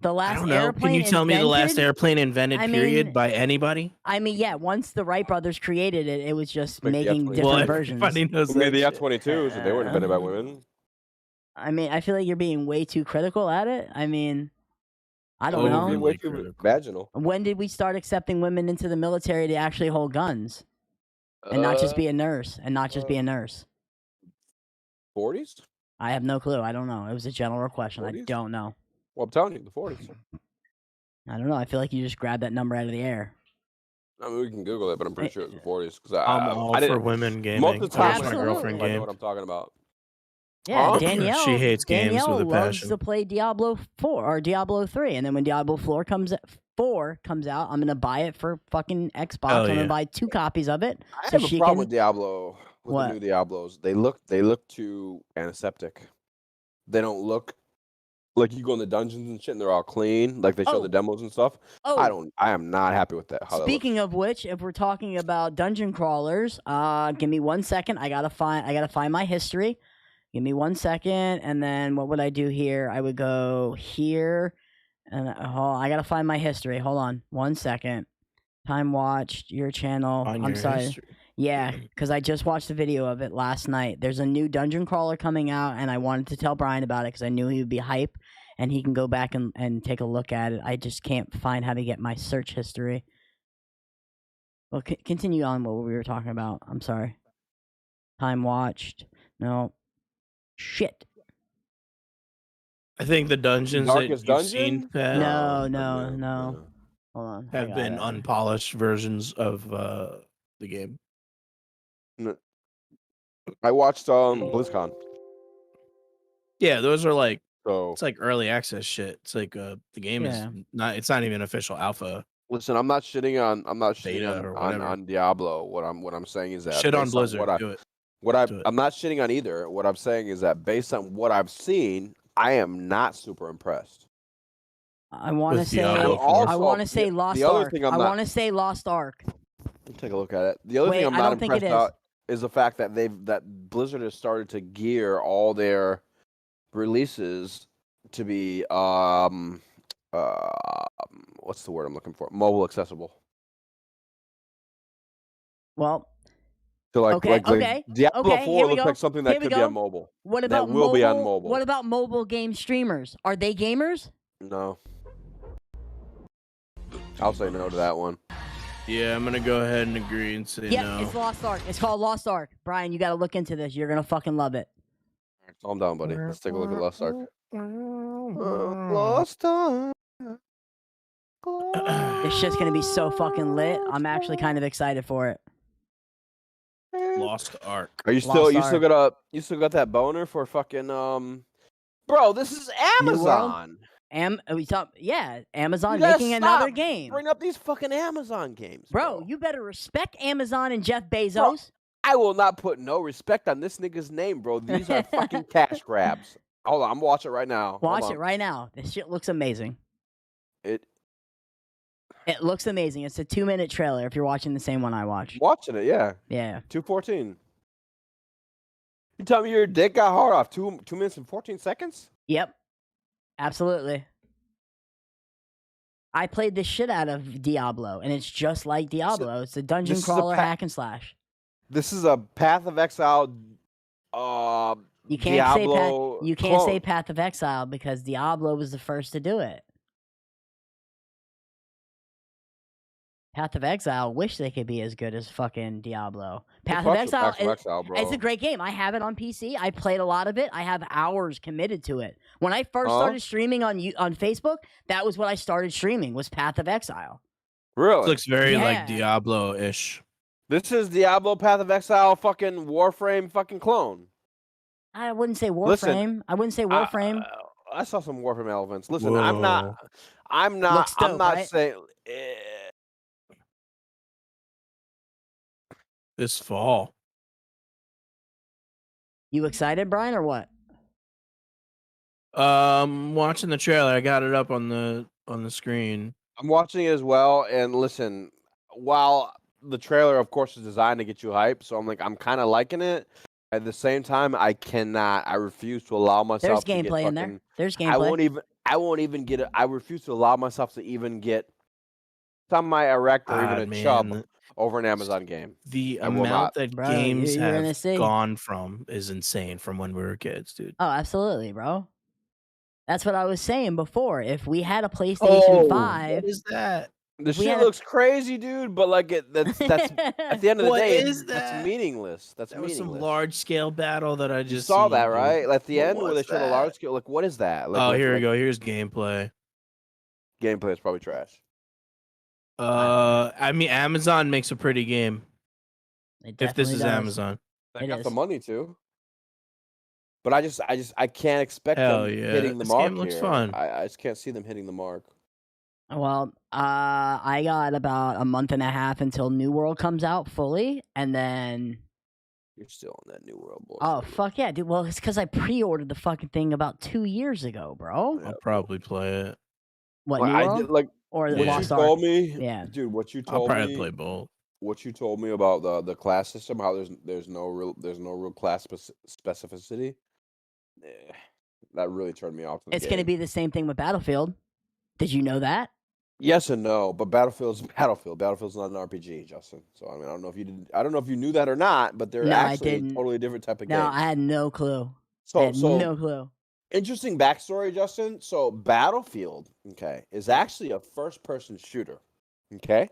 The last I don't know. airplane Can you tell me the last airplane invented, period, by anybody? I mean, yeah, once the Wright brothers created it, it was just making different versions. Knows who made the F-22s, so they weren't invented by women. I mean, I feel like you're being way too critical at it. I mean, I don't know. Way too vaginal. When did we start accepting women into the military to actually hold guns? And not just be a nurse, and not just be a nurse. 40s? I have no clue. I don't know. It was a general question. 40s? I don't know. Well, I'm telling you, the 40s. I don't know. I feel like you just grabbed that number out of the air. I mean, we can Google it, but I'm pretty sure it was the 40s. Because I'm all for women gaming. Most of the time, my girlfriend I know what I'm talking about. Yeah, Danielle. She hates games Danielle with a loves passion. to play Diablo 4 or Diablo 3, and then when Diablo 4 comes out, I'm gonna buy it for fucking Xbox. I'm gonna buy 2 copies of it. I have a problem with Diablo. With the new Diablos, they look too antiseptic. They don't look like you go in the dungeons and shit, and they're all clean, like they show the demos and stuff. I am not happy with that. Speaking of which, if we're talking about dungeon crawlers, give me 1 second. I gotta find my history. Give me 1 second, and then what would I do here? I would go here, And I gotta find my history. Hold on, 1 second. Time watched, your channel. On I'm your sorry. history. Yeah, because I just watched a video of it last night. There's a new dungeon crawler coming out, and I wanted to tell Brian about it because I knew he would be hype, and he can go back and take a look at it. I just can't find how to get my search history. Well, continue on what we were talking about. I'm sorry. Time watched. No. Shit. I think the dungeons that Darkest you've Dungeon? seen, Pat, No. Hold on. have been unpolished versions of the game. I watched BlizzCon. Yeah, those are like So it's like early access shit. It's like the game is not. It's not even official alpha. listen, I'm not shitting Beta or whatever. on Diablo. What I'm saying is that Shit on based Blizzard. do it. Do it. I'm not shitting on either. What I'm saying is that based on what I've seen, I am not super impressed. I want to With say. Diablo I want to say Lost the other Ark. thing I want to say Lost Ark. Let's take a look at it. The other Wait, thing I'm I not don't think it impressed about is the fact that that Blizzard has started to gear all their releases to be what's the word I'm looking for? Mobile accessible. Well, So okay. Diablo 4 here we looks go. like something that Here we could be go. on mobile. What about that will be on mobile? What about mobile game streamers? Are they gamers? No. I'll say no to that one. Yeah, I'm gonna go ahead and agree and say no. It's Lost Ark. It's called Lost Ark. Brian, you got to look into this. You're gonna fucking love it. Calm down, buddy. Let's take a look at Lost Ark. Lost Ark. This shit's gonna be so fucking lit. I'm actually kind of excited for it. Lost Ark. Are you still got that boner for fucking bro, this is Amazon. Amazon You gotta making another stop. game. Bring up these fucking Amazon games, Bro, you better respect Amazon and Jeff Bezos. I will not put no respect on this nigga's name, bro. These are fucking cash grabs. Hold on, I'm watching it right now. Watch it right now. This shit looks amazing. It looks amazing. It's a 2-minute trailer if you're watching the same one I watched. Watching it, yeah. Yeah. 2:14. You tell me your dick got hard off 2 minutes and 14 seconds? Yep. Absolutely. I played the shit out of Diablo, and it's just like Diablo. It's a dungeon crawler hack and slash. This is a Path of Exile you can't Diablo say Path of Exile because Diablo was the first to do it. Path of Exile wish they could be as good as fucking Diablo. Path of Exile, it's a great game. I have it on PC. I played a lot of it. I have hours committed to it. When I first started streaming on Facebook, that was what I started streaming, was Path of Exile. Really? It looks very like Diablo-ish. This is Diablo Path of Exile fucking Warframe fucking clone. I wouldn't say Warframe. I wouldn't say Warframe. I saw some Warframe elements. Listen, Whoa. I'm not saying this fall. You excited, Brian, or what? Watching the trailer. I got it up on the screen. I'm watching it as well, and listen, while the trailer, of course, is designed to get you hyped, so I'm kind of liking it. At the same time, I refuse to allow myself to get fucking, in there. There's gameplay. I won't even get it. I refuse to allow myself to even get semi-erect or even a chub over an Amazon game. The amount that games have gone from is insane from when we were kids, dude. Oh, absolutely, bro. That's what I was saying before. If we had a PlayStation 5... What is that? The shit looks crazy, dude, but like that's at the end of the day, that's meaningless. That was some large scale battle that I just saw that, right? At the end where they showed a large scale, like what is that? Like, here we go. Here's gameplay. Gameplay is probably trash. I mean, Amazon makes a pretty game. If this is Amazon, they got the money to. But I can't expect them hitting the mark. This game looks fun. I just can't see them hitting the mark. Well, I got about a month and a half until New World comes out fully, and then... You're still on that New World bullshit. Oh, fuck yeah, dude. Well, it's because I pre-ordered the fucking thing about 2 years ago, bro. I'll probably play it. What, New World? Or what Lost you Ark? told me, yeah, dude. What you told me, I'll probably play both. What you told me about the class system, how there's no real class specificity. That really turned me off. It's going to be the same thing with Battlefield. Did you know that? Yes and no, but Battlefield's Battlefield. Battlefield's not an RPG, Justin. So I mean, I don't know if you did. I don't know if you knew that or not, but they're No, I actually a didn't. totally different type of No, games. I had no clue. So no clue. Interesting backstory, Justin. So Battlefield, okay, is actually a first-person shooter. Okay.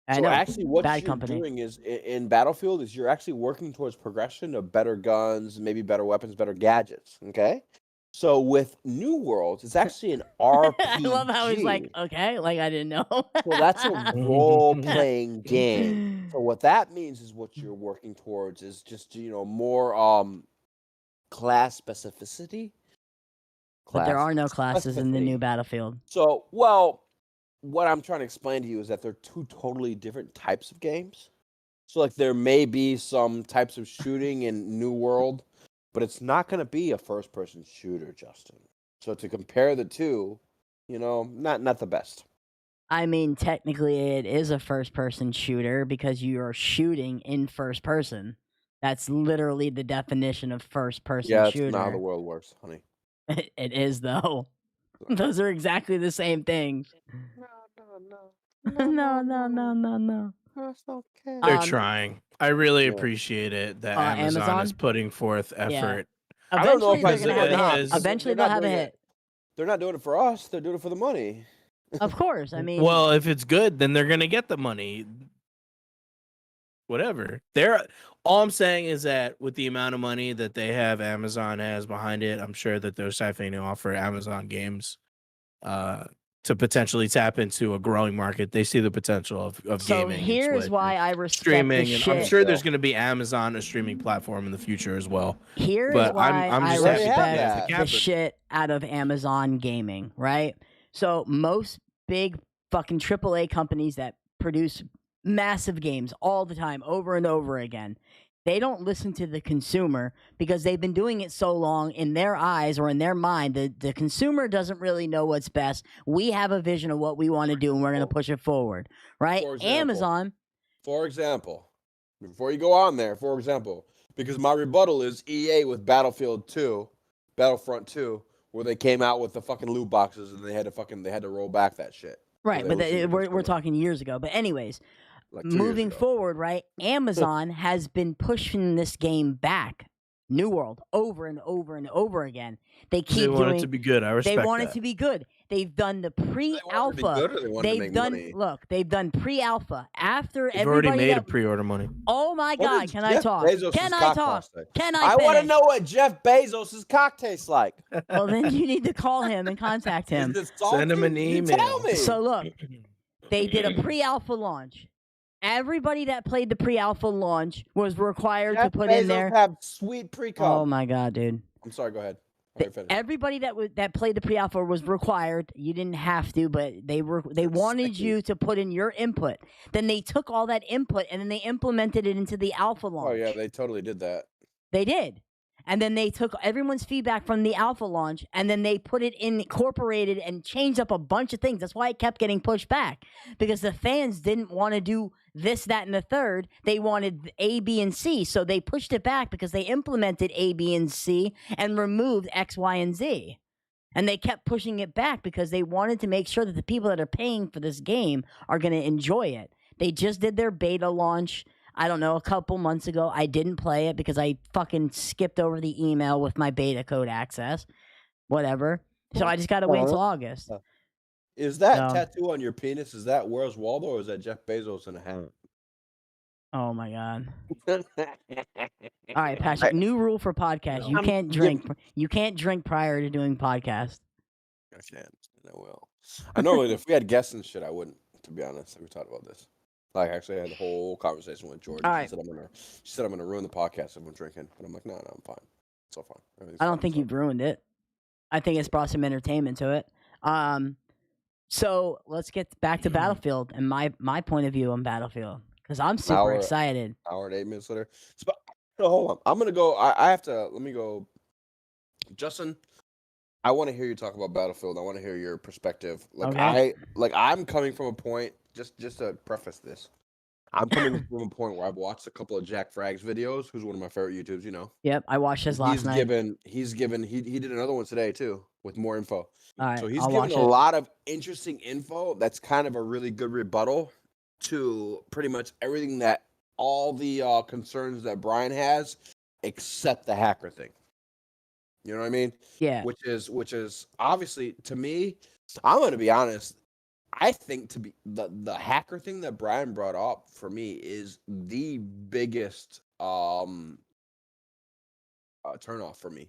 I So know. actually, what Bad you're company. doing is in Battlefield is you're actually working towards progression of better guns, maybe better weapons, better gadgets. Okay. So with New Worlds, it's actually an RPG. I love how he's like, okay, like I didn't know. So that's a role-playing game. So what that means is what you're working towards is just more class specificity. But there are no classes in the new Battlefield. So, well, what I'm trying to explain to you is that they're two totally different types of games. So, like, there may be some types of shooting in New World, but it's not going to be a first-person shooter, Justin. So, to compare the two, not the best. I mean, technically, it is a first-person shooter because you are shooting in first person. That's literally the definition of first-person shooter. Yeah, that's not how the world works, honey. It is, though. Those are exactly the same things. No. That's okay. They're trying. I really appreciate it that Amazon is Amazon? putting forth effort. I don't know if Eventually, I they're gonna say have a it hit. not. Eventually, They're they'll not have a doing hit. They're not doing it for us. They're doing it for the money. Of course. I mean, Well, if it's good, then they're gonna get the money. Whatever. All I'm saying is that with the amount of money that they have, Amazon has behind it, I'm sure that they're siphoning off for Amazon games to potentially tap into a growing market. They see the potential of so gaming. here's why I respect streaming, the and shit. I'm sure there's going to be Amazon a streaming platform in the future as well. Here But is why I'm I just happy respect that the shit out of Amazon gaming, right? So most big fucking AAA companies that produce massive games all the time, over and over again, they don't listen to the consumer because they've been doing it so long. In their eyes or in their mind, the consumer doesn't really know what's best. We have a vision of what we want to do, and we're going to push it forward, right? Amazon. For example, before you go on there, because my rebuttal is EA with Battlefront 2, where they came out with the fucking loot boxes and they had to roll back that shit. Right, but we're talking years ago. But anyways, like 2 moving years ago. forward, right? Amazon has been pushing this game back, New World, over and over and over again. They keep They want it to be good. I respect They want that. it to be good. They've done the pre-alpha. They've done pre-alpha after They've everybody already made a pre-order money. Oh my God! Can I talk? Can I talk? Can I? I want to know what Jeff Bezos' cock tastes like. Well, then you need to call him and contact him. Send him an email. Tell me. So look, they did a pre-alpha launch. Everybody that played the pre-alpha launch was required to put in there. Have sweet pre-com. Oh my God, dude! I'm sorry. Go ahead. Everybody that played the pre-alpha was required. You didn't have to, but they wanted you to put in your input. Then they took all that input and then they implemented it into the alpha launch. Oh yeah, they totally did that. They did. And then they took everyone's feedback from the alpha launch and then they put it incorporated and changed up a bunch of things. That's why it kept getting pushed back, because the fans didn't want to do this, that, and the third. They wanted A, B, and C. So they pushed it back because they implemented A, B, and C and removed X, Y, and Z. And they kept pushing it back because they wanted to make sure that the people that are paying for this game are going to enjoy it. They just did their beta launch, I don't know, a couple months ago. I didn't play it because I fucking skipped over the email with my beta code access. Whatever. So I just got to wait until August. Is that tattoo on your penis? Is that Where's Waldo or is that Jeff Bezos in a hat? Oh my God. All right, Patrick. New rule for podcast. You can't drink. You can't drink prior to doing podcast. I can't. I will. I normally, if we had guests and shit, I wouldn't. To be honest, we talked about this. Like, actually, I had a whole conversation with George. All She said I'm gonna ruin the podcast if I'm drinking. But I'm like, no, I'm fine. It's all fine. I don't think you've ruined it. I think it's brought some entertainment to it. So let's get back to Battlefield and my point of view on Battlefield, because I'm super excited. Hour and 8 minutes later. So, hold on. I'm gonna go. I have to. Let me go. Justin, I want to hear you talk about Battlefield. I want to hear your perspective. I'm coming from a point. Just to preface this, I'm coming from a point where I've watched a couple of Jack Fragg's videos, who's one of my favorite YouTubes, you know. Yep, I watched his last night. He did another one today too. with more info. All right, So he's I'll given watch a it. lot of interesting info that's kind of a really good rebuttal to pretty much everything that all the concerns that Brian has, except the hacker thing. You know what I mean? Yeah. Which is obviously, to me, I'm going to be honest, I think to be the hacker thing that Brian brought up for me is the biggest turnoff for me.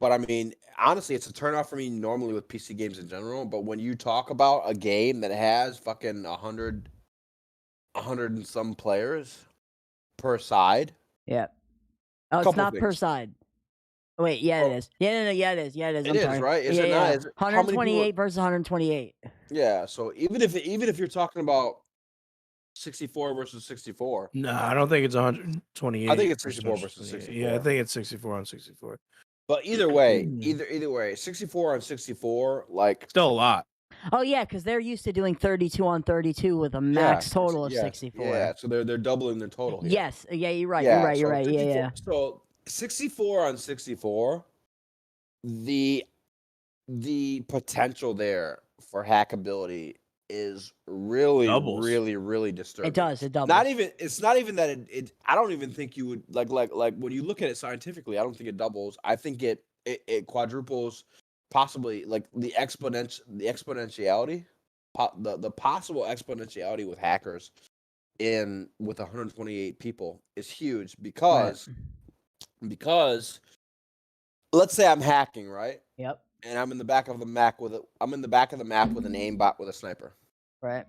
But I mean, honestly, it's a turnoff for me normally with PC games in general. But when you talk about a game that has fucking 100 and some players per side, Yeah. Oh, it's couple not per things. side. Wait, yeah, it Oh, is. Yeah, yeah, it is. Yeah, it is. I'm it is, sorry. right? Is yeah, it not? yeah. Is it, how many people? 128 versus 128. Yeah. So even if you're talking about 64 versus 64, No, I don't think it's 128. I think it's 64 versus 128. 64. Yeah, I think it's 64 on 64. But either way, either way, 64 on 64, like Still a lot. Oh yeah, because they're used to doing 32 on 32 with a max total of 64. Yeah, so they're doubling their total here. Yes. Yeah, you're right. Yeah, You're right. so Yeah, 64 yeah. So 64 on 64, the potential there for hackability is really, Doubles. really disturbing. It does. It doubles. It's not even that it I don't even think you would like when you look at it scientifically, I don't think it doubles. I think it quadruples, possibly, like the exponentiality, the possible exponentiality with hackers with 128 people is huge because let's say I'm hacking, right? Yep. And I'm in the back of the map with an aimbot with a sniper. Right.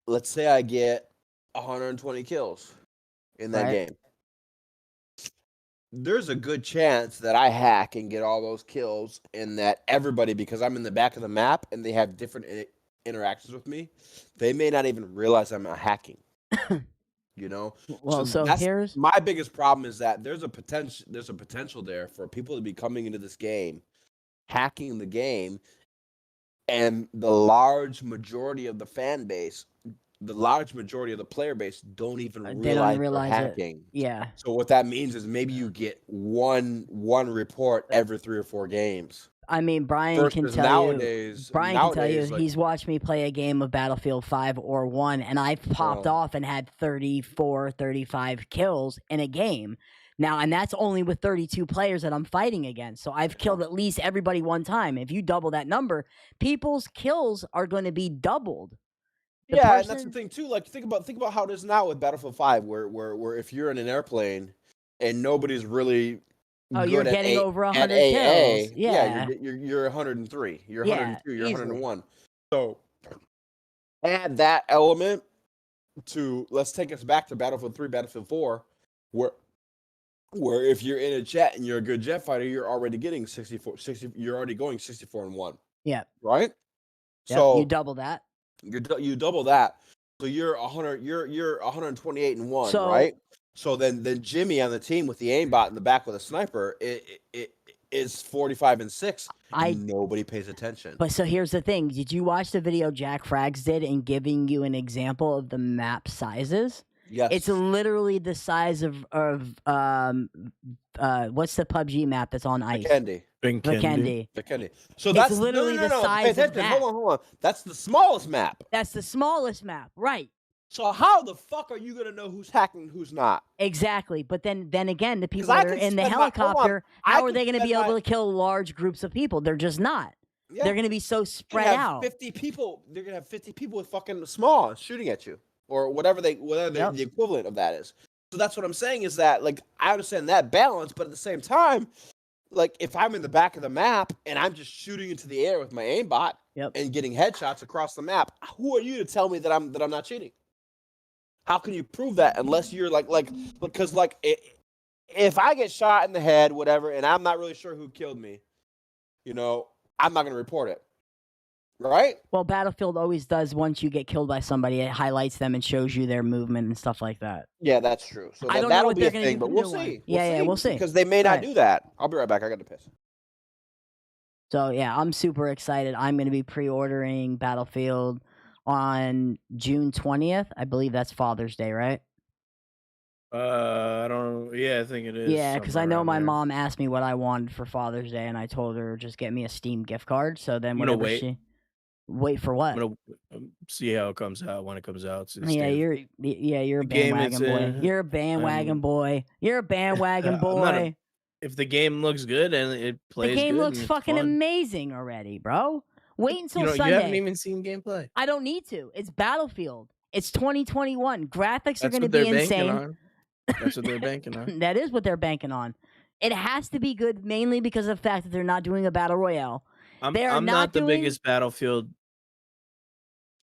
Let's say I get 120 kills in that game. There's a good chance that I hack and get all those kills, and that everybody, because I'm in the back of the map and they have different interactions with me, they may not even realize I'm not hacking. You know? Well, so here's my biggest problem is that there's a potential there for people to be coming into this game, hacking the game, and the large majority of the fan base, the large majority of the player base don't even realize they're hacking. Yeah. So what that means is maybe you get one report every 3 or 4 games. I mean, Brian can tell you. Like, he's watched me play a game of Battlefield 5 or 1, and I've popped off and had 34, 35 kills in a game. Now, and that's only with 32 players that I'm fighting against. So I've killed at least everybody one time. If you double that number, people's kills are going to be doubled. And that's the thing too. Like think about how it is now with Battlefield 5, where if you're in an airplane and nobody's really you're getting over 100 kills. You're 103. You're 102. You're easily. 101. So add that element to, let's take us back to Battlefield 3, Battlefield 4, where if you're in a jet and you're a good jet fighter, you're already getting 60. You're already going 64 and 1. Yeah. Right. Yep, so you double that. You double that. So you're 100. You're 128 and 1, right? So then Jimmy on the team with the aimbot in the back with a sniper, it is 45 and 6. Nobody pays attention. But so here's the thing: did you watch the video Jack Frags did in giving you an example of the map sizes? Yes. It's literally the size of what's the PUBG map that's on ice? Vikendi. So that's literally the size of that. Hold on. That's the smallest map. That's the smallest map, right? So how the fuck are you gonna know who's hacking, who's not? Exactly. But then again, the people that are in the helicopter, how are they going to be able to kill large groups of people? They're just not. Yeah. They're going to be so spread out. 50 people. They're gonna have 50 people with fucking small shooting at you, or whatever the equivalent of that is. So that's what I'm saying, is that, like, I understand that balance, but at the same time, like, if I'm in the back of the map and I'm just shooting into the air with my aimbot and getting headshots across the map, who are you to tell me that I'm not cheating? How can you prove that unless you're because if I get shot in the head, whatever, and I'm not really sure who killed me, I'm not going to report it. Right? Well, Battlefield always does. Once you get killed by somebody, it highlights them and shows you their movement and stuff like that. Yeah, that's true. So I don't that'll know what be they're a going to thing, do. but we'll see. We'll see. Because they may not do that. I'll be right back. I got to piss. So, yeah, I'm super excited. I'm going to be pre-ordering Battlefield on June 20th. I believe that's Father's Day, right? I don't. Yeah, I think it is. Yeah, because I somewhere know around my there. mom asked me what I wanted for Father's Day, and I told her just get me a Steam gift card. So then I'm gonna whenever wait. she wait for what? I'm gonna see how it comes out when it comes out. See the Yeah, state of you're a the game it's bandwagon boy. in. You're a bandwagon boy. You're a bandwagon I'm not a. boy. If the game looks good and it The plays game good looks and it's fucking fun, amazing already, bro. Wait until you haven't Sunday. even seen gameplay. I don't need to. It's Battlefield. It's 2021. Graphics are That's going to what they're be banking insane. on. That's what they're banking on. That is what they're banking on. It has to be good mainly because of the fact that they're not doing a battle royale. I'm not the biggest Battlefield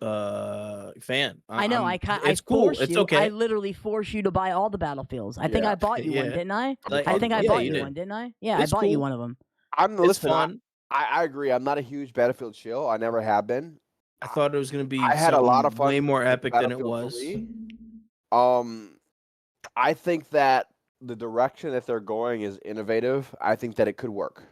fan. I know. I It's cool. forced It's you. okay. I literally forced you to buy all the Battlefields. I think I bought you one, Yeah. didn't I? Like, I think I yeah, bought you you did. one, didn't I? Yeah, It's I bought you cool. one of them. I'm It's listen. fun. I agree. I'm not a huge Battlefield shill. I never have been. I thought it was gonna be I had a lot of something way fun more with epic than it Battlefield was. 3. I think that the direction that they're going is innovative. I think that it could work.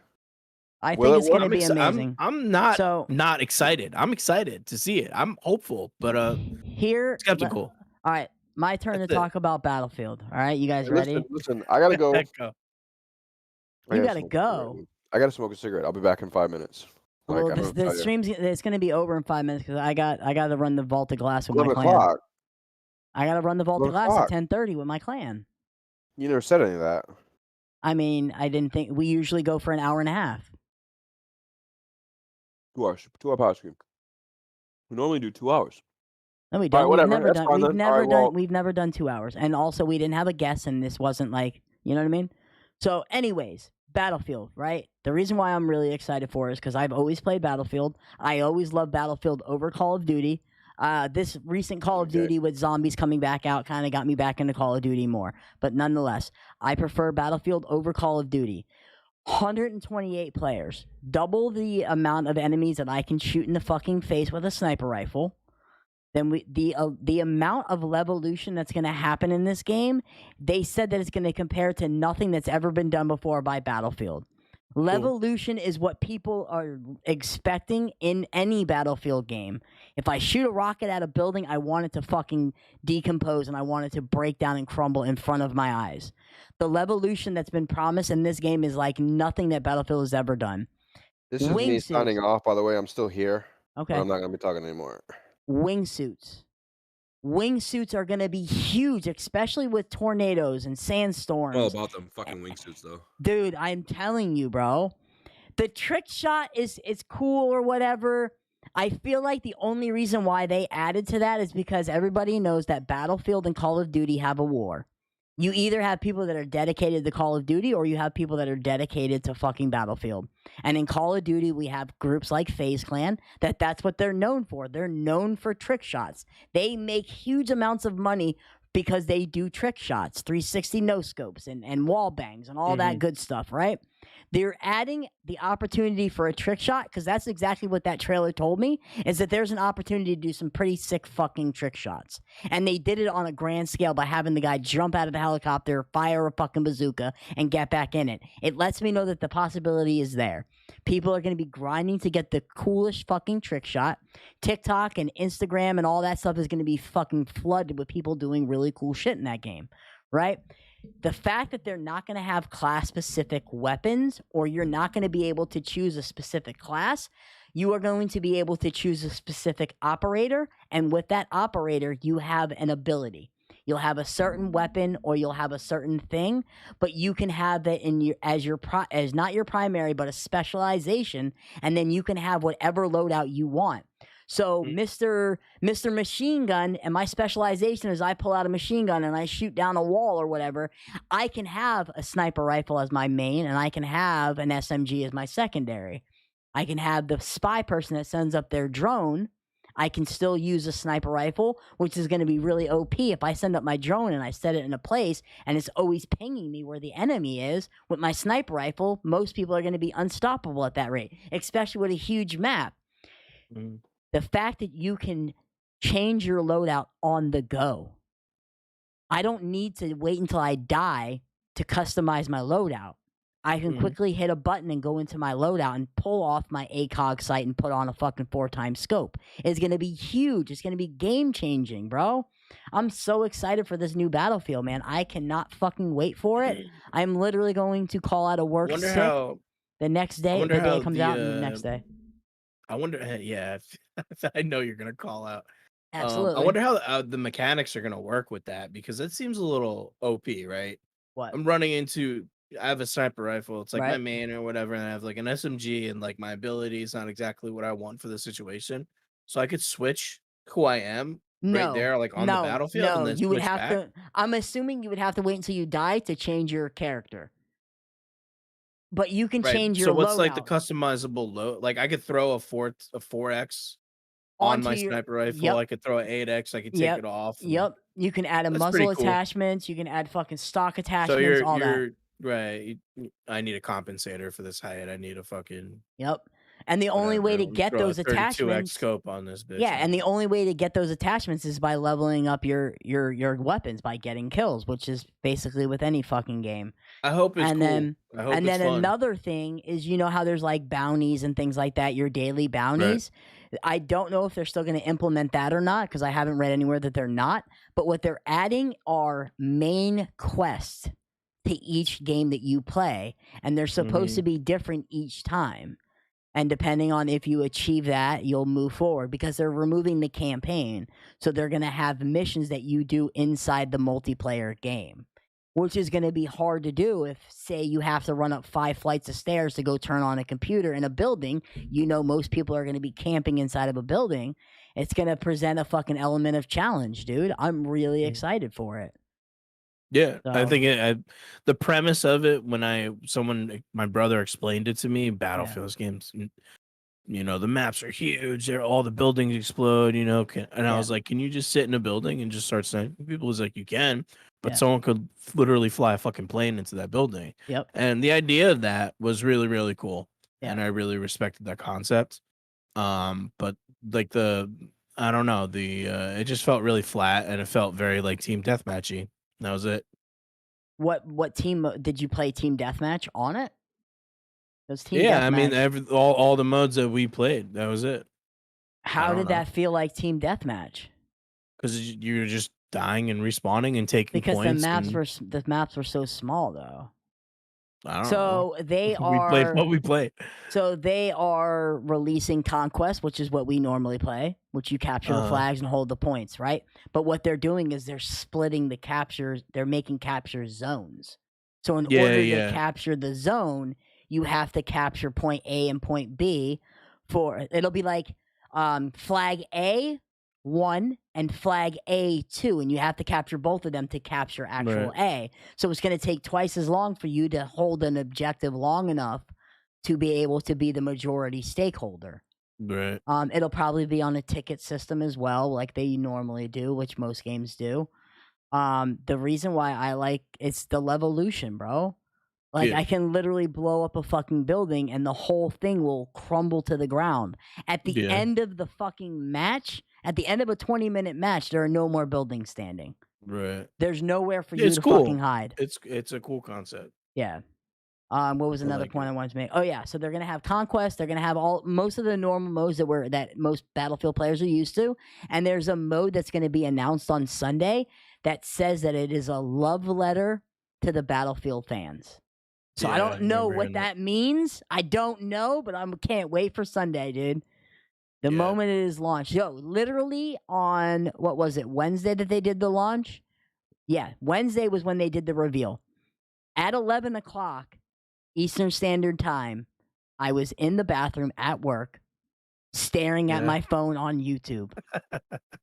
I Will think it it's going to work? be amazing. I'm not So not excited. I'm excited to see it. I'm hopeful, but here, skeptical. All right, my turn That's to it. talk about Battlefield. All right, you guys ready? Listen, I gotta go. Go. You gotta go. I gotta smoke a cigarette. I'll be back in 5 minutes. Well, I don't know the what to tell you. stream's it's going to be over in 5 minutes because I got to run the Vault of Glass with my 11 clan. o'clock. I got to run the Vault of 11 Glass at o'clock. 10:30 with my clan. You never said any of that. I mean, I didn't think we usually go for an hour and a half. 2 hours. 2 hour power stream. We normally do 2 hours. No, we All don't. right, whatever. We've never That's done. fine We've then. never All right, done. well, We've never done 2 hours, and also we didn't have a guest, and this wasn't like you know what I mean. So, anyways, Battlefield, right? The reason why I'm really excited for it is because I've always played Battlefield. I always loved Battlefield over Call of Duty. This recent Call of Duty with zombies coming back out kind of got me back into Call of Duty more. But nonetheless, I prefer Battlefield over Call of Duty. 128 players, double the amount of enemies that I can shoot in the fucking face with a sniper rifle. Then the amount of levolution that's going to happen in this game, they said that it's going to compare to nothing that's ever been done before by Battlefield. Levolution is what people are expecting in any Battlefield game. If I shoot a rocket at a building, I want it to fucking decompose and I want it to break down and crumble in front of my eyes. The levolution that's been promised in this game is like nothing that Battlefield has ever done. this is me signing off, by the way. I'm still here. Okay. I'm not going to be talking anymore. Wingsuits. Wingsuits are going to be huge, especially with tornadoes and sandstorms. All about them fucking wingsuits, though. Dude, I'm telling you, bro. The trick shot is cool or whatever. I feel like the only reason why they added to that is because everybody knows that Battlefield and Call of Duty have a war. You either have people that are dedicated to Call of Duty or you have people that are dedicated to fucking Battlefield. And in Call of Duty, we have groups like FaZe Clan that's what they're known for. They're known for trick shots. They make huge amounts of money because they do trick shots, 360 no-scopes and wall bangs and all that good stuff, right? They're adding the opportunity for a trick shot because that's exactly what that trailer told me, is that there's an opportunity to do some pretty sick fucking trick shots. And they did it on a grand scale by having the guy jump out of the helicopter, fire a fucking bazooka, and get back in it. It lets me know that the possibility is there. People are going to be grinding to get the coolest fucking trick shot. TikTok and Instagram and all that stuff is going to be fucking flooded with people doing really cool shit in that game, right? The fact that they're not going to have class-specific weapons or you're not going to be able to choose a specific class, you are going to be able to choose a specific operator, and with that operator, you have an ability. You'll have a certain weapon or you'll have a certain thing, but you can have that in your as not your primary, but a specialization, and then you can have whatever loadout you want. So, Mr. Machine Gun, and my specialization is I pull out a machine gun and I shoot down a wall or whatever. I can have a sniper rifle as my main, and I can have an SMG as my secondary. I can have the spy person that sends up their drone. I can still use a sniper rifle, which is going to be really OP if I send up my drone and I set it in a place and it's always pinging me where the enemy is. With my sniper rifle, most people are going to be unstoppable at that rate, especially with a huge map. The fact that you can change your loadout on the go. I don't need to wait until I die to customize my loadout. I can quickly hit a button and go into my loadout and pull off my ACOG sight and put on a fucking 4x scope. It's going to be huge. It's going to be game-changing, bro. I'm so excited for this new Battlefield, man. I cannot fucking wait for it. I'm literally going to call out of I work wonder sick how. the next I day, wonder the day how it comes out, and the next day. I wonder. Yeah, I know you're gonna call out. I Absolutely. wonder how the mechanics are gonna work with that because it seems a little OP, right? What? I'm running into. I have a sniper rifle. It's like my Right. main or whatever, and I have like an SMG, and like my ability is not exactly what I want for the situation. So I could switch who I am right No, there, like on the battlefield, and then you would switch have back. to. I'm assuming you would have to wait until you die to change your character. But you can Right. change So your what's like the loadout customizable load? Like I could throw a 4x on onto my your. sniper rifle. Yep. I could throw an 8x. I could take Yep. it off, and Yep. You can add a that's pretty muzzle cool. attachments. You can add fucking stock So attachments. All that. you're right. I need a compensator for this height. I need a fucking Yep. And the only way whatever. to Let me get throw a those 32x attachments. scope on this bitch. Yeah, and the only way to get those attachments is by leveling up your weapons by getting kills, which is basically with any fucking game. I hope it's And cool. then I hope it's fun. another thing is, you know how there's like bounties and things like that, your daily bounties. I don't know if they're still going to implement that or not because I haven't read anywhere that they're not. But what they're adding are main quests to each game that you play, and they're supposed to be different each time. And depending on if you achieve that, you'll move forward because they're removing the campaign. So they're going to have missions that you do inside the multiplayer game, which is going to be hard to do if, say, you have to run up 5 flights of stairs to go turn on a computer in a building. You know, most people are going to be camping inside of a building. It's going to present a fucking element of challenge, dude. I'm really excited for it. Yeah, I So, think the premise of it when my brother explained it to me, Battlefield's games, you know, the maps are huge. All the buildings explode. You know, and I was like, can you just sit in a building and just start sniping people? He's like, you can, but someone could literally fly a fucking plane into that building. Yep. And the idea of that was really, really cool, and Yeah. I really respected that concept. But like I don't know, it just felt really flat, and it felt very like team deathmatchy. That was it. What team did you play Team Deathmatch on it? Those Team Yeah, I mean, Deathmatch. all the modes that we played, that was it. How did that feel like Team Deathmatch? Because you're just dying and respawning and taking Because points. the maps were so small, though. I don't know. So they We played are what we played. so they are releasing Conquest, which is what we normally play, which you capture the flags and hold the points, right? But what they're doing is they're splitting the captures. They're making capture zones. So in order to capture the zone, you have to capture point A and point B. It'll be like flag A1 and flag A2, and you have to capture both of them to capture actual A. So it's going to take twice as long for you to hold an objective long enough to be able to be the majority stakeholder. Right. It'll probably be on a ticket system as well, like they normally do, which most games do. The reason why I like it's the Levolution, bro. Like I can literally blow up a fucking building and the whole thing will crumble to the ground. At the end of the fucking match, at the end of a 20-minute match, there are no more buildings standing. Right. There's nowhere for you to fucking hide. It's a cool concept. Yeah. What was another point I wanted to make? Oh yeah, so they're gonna have Conquest. They're gonna have most of the normal modes that most Battlefield players are used to, and there's a mode that's gonna be announced on Sunday that says that it is a love letter to the Battlefield fans. So I don't know what that means. I don't know, but I can't wait for Sunday, dude. The moment it is launched. Yo, literally on, what was it, Wednesday that they did the launch? Yeah, Wednesday was when they did the reveal. At 11 o'clock Eastern Standard Time, I was in the bathroom at work staring at my phone on YouTube.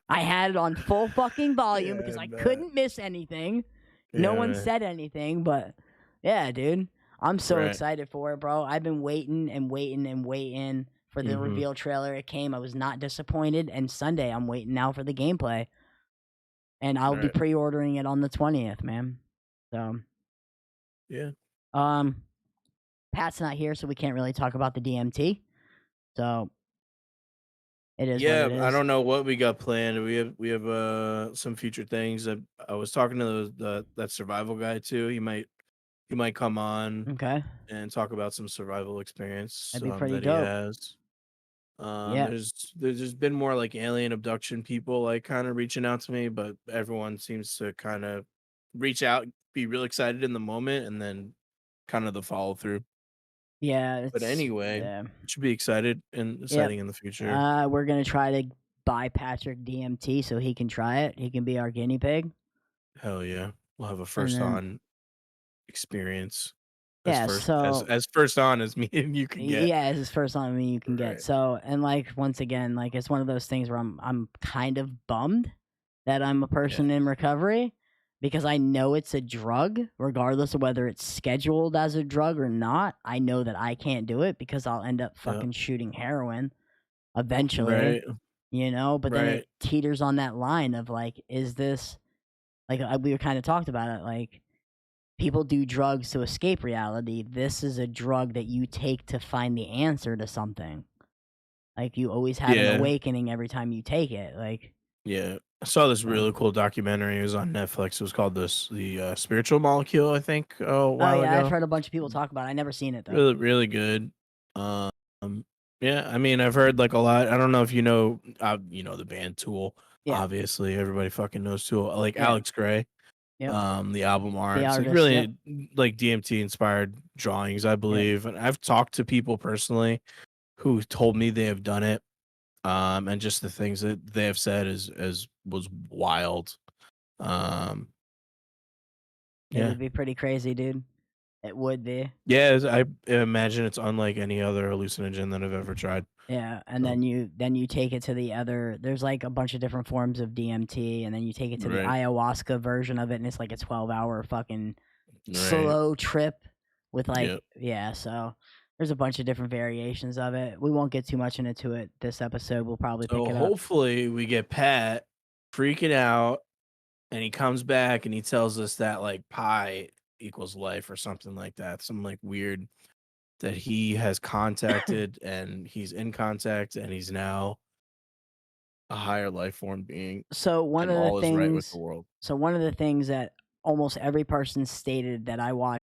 I had it on full fucking volume because I couldn't miss anything. No one said anything, but yeah, dude. I'm so excited for it, bro. I've been waiting and waiting and waiting for the reveal trailer. It came. I was not disappointed. And Sunday, I'm waiting now for the gameplay. And I'll be pre-ordering it on the 20th, man. So. Yeah. Pat's not here, so we can't really talk about the DMT. So. It is what it is. I don't know what we got planned. We have some future things. I was talking to that survival guy too. He might come on Okay. and talk about some survival experience That'd be pretty that dope. he has. Yeah. There's been more like alien abduction people like kind of reaching out to me, but everyone seems to kind of reach out, be real excited in the moment, and then kind of the follow through. Yeah, But anyway, yeah. should be excited and Yep. exciting in the future. We're gonna try to buy Patrick DMT so he can try it. He can be our guinea pig. Hell yeah, we'll have a And first then on experience yeah, so as first on as me and you could get. yeah, it's his first time you can get. Right. So and like once again, like it's one of those things where I'm kind of bummed that I'm a person in recovery because I know it's a drug, regardless of whether it's scheduled as a drug or not. I know that I can't do it because I'll end up Yeah. fucking shooting heroin eventually. Right. You know, but then Right. it teeters on that line of like, is this like we kind of talked about it, like people do drugs to escape reality. This is a drug that you take to find the answer to something. Like you always have an Yeah. awakening every time you take it. Like Yeah. I saw this really cool documentary. It was on Netflix. It was called the Spiritual Molecule, I think, a while yeah, I've ago. heard a bunch of people talk about it. I never seen it though. Really, really good. Um, yeah, I mean, I've heard like a lot. I don't know if you know the band Tool. Yeah. Obviously, everybody fucking knows Tool. Like Yeah. Alex Gray. Yep. The album art. It's like artist, really like DMT inspired drawings, I believe. And I've talked to people personally who told me they have done it. And just the things that they have said is was wild. It Yeah. would be pretty crazy, dude. It would be. Yeah, I imagine it's unlike any other hallucinogen that I've ever tried. Yeah, and then you take it to the other. There's like a bunch of different forms of DMT, and then you take it to the ayahuasca version of it, and it's like a 12-hour fucking slow trip with like So there's a bunch of different variations of it. We won't get too much into it this episode. We'll probably pick it up. Hopefully we get Pat freaking out, and he comes back and he tells us that like pi equals life or something like that. Some like weird that he has contacted and he's in contact and he's now a higher life form being. So one and of the all is things right with the world. So one of the things that almost every person stated that I watched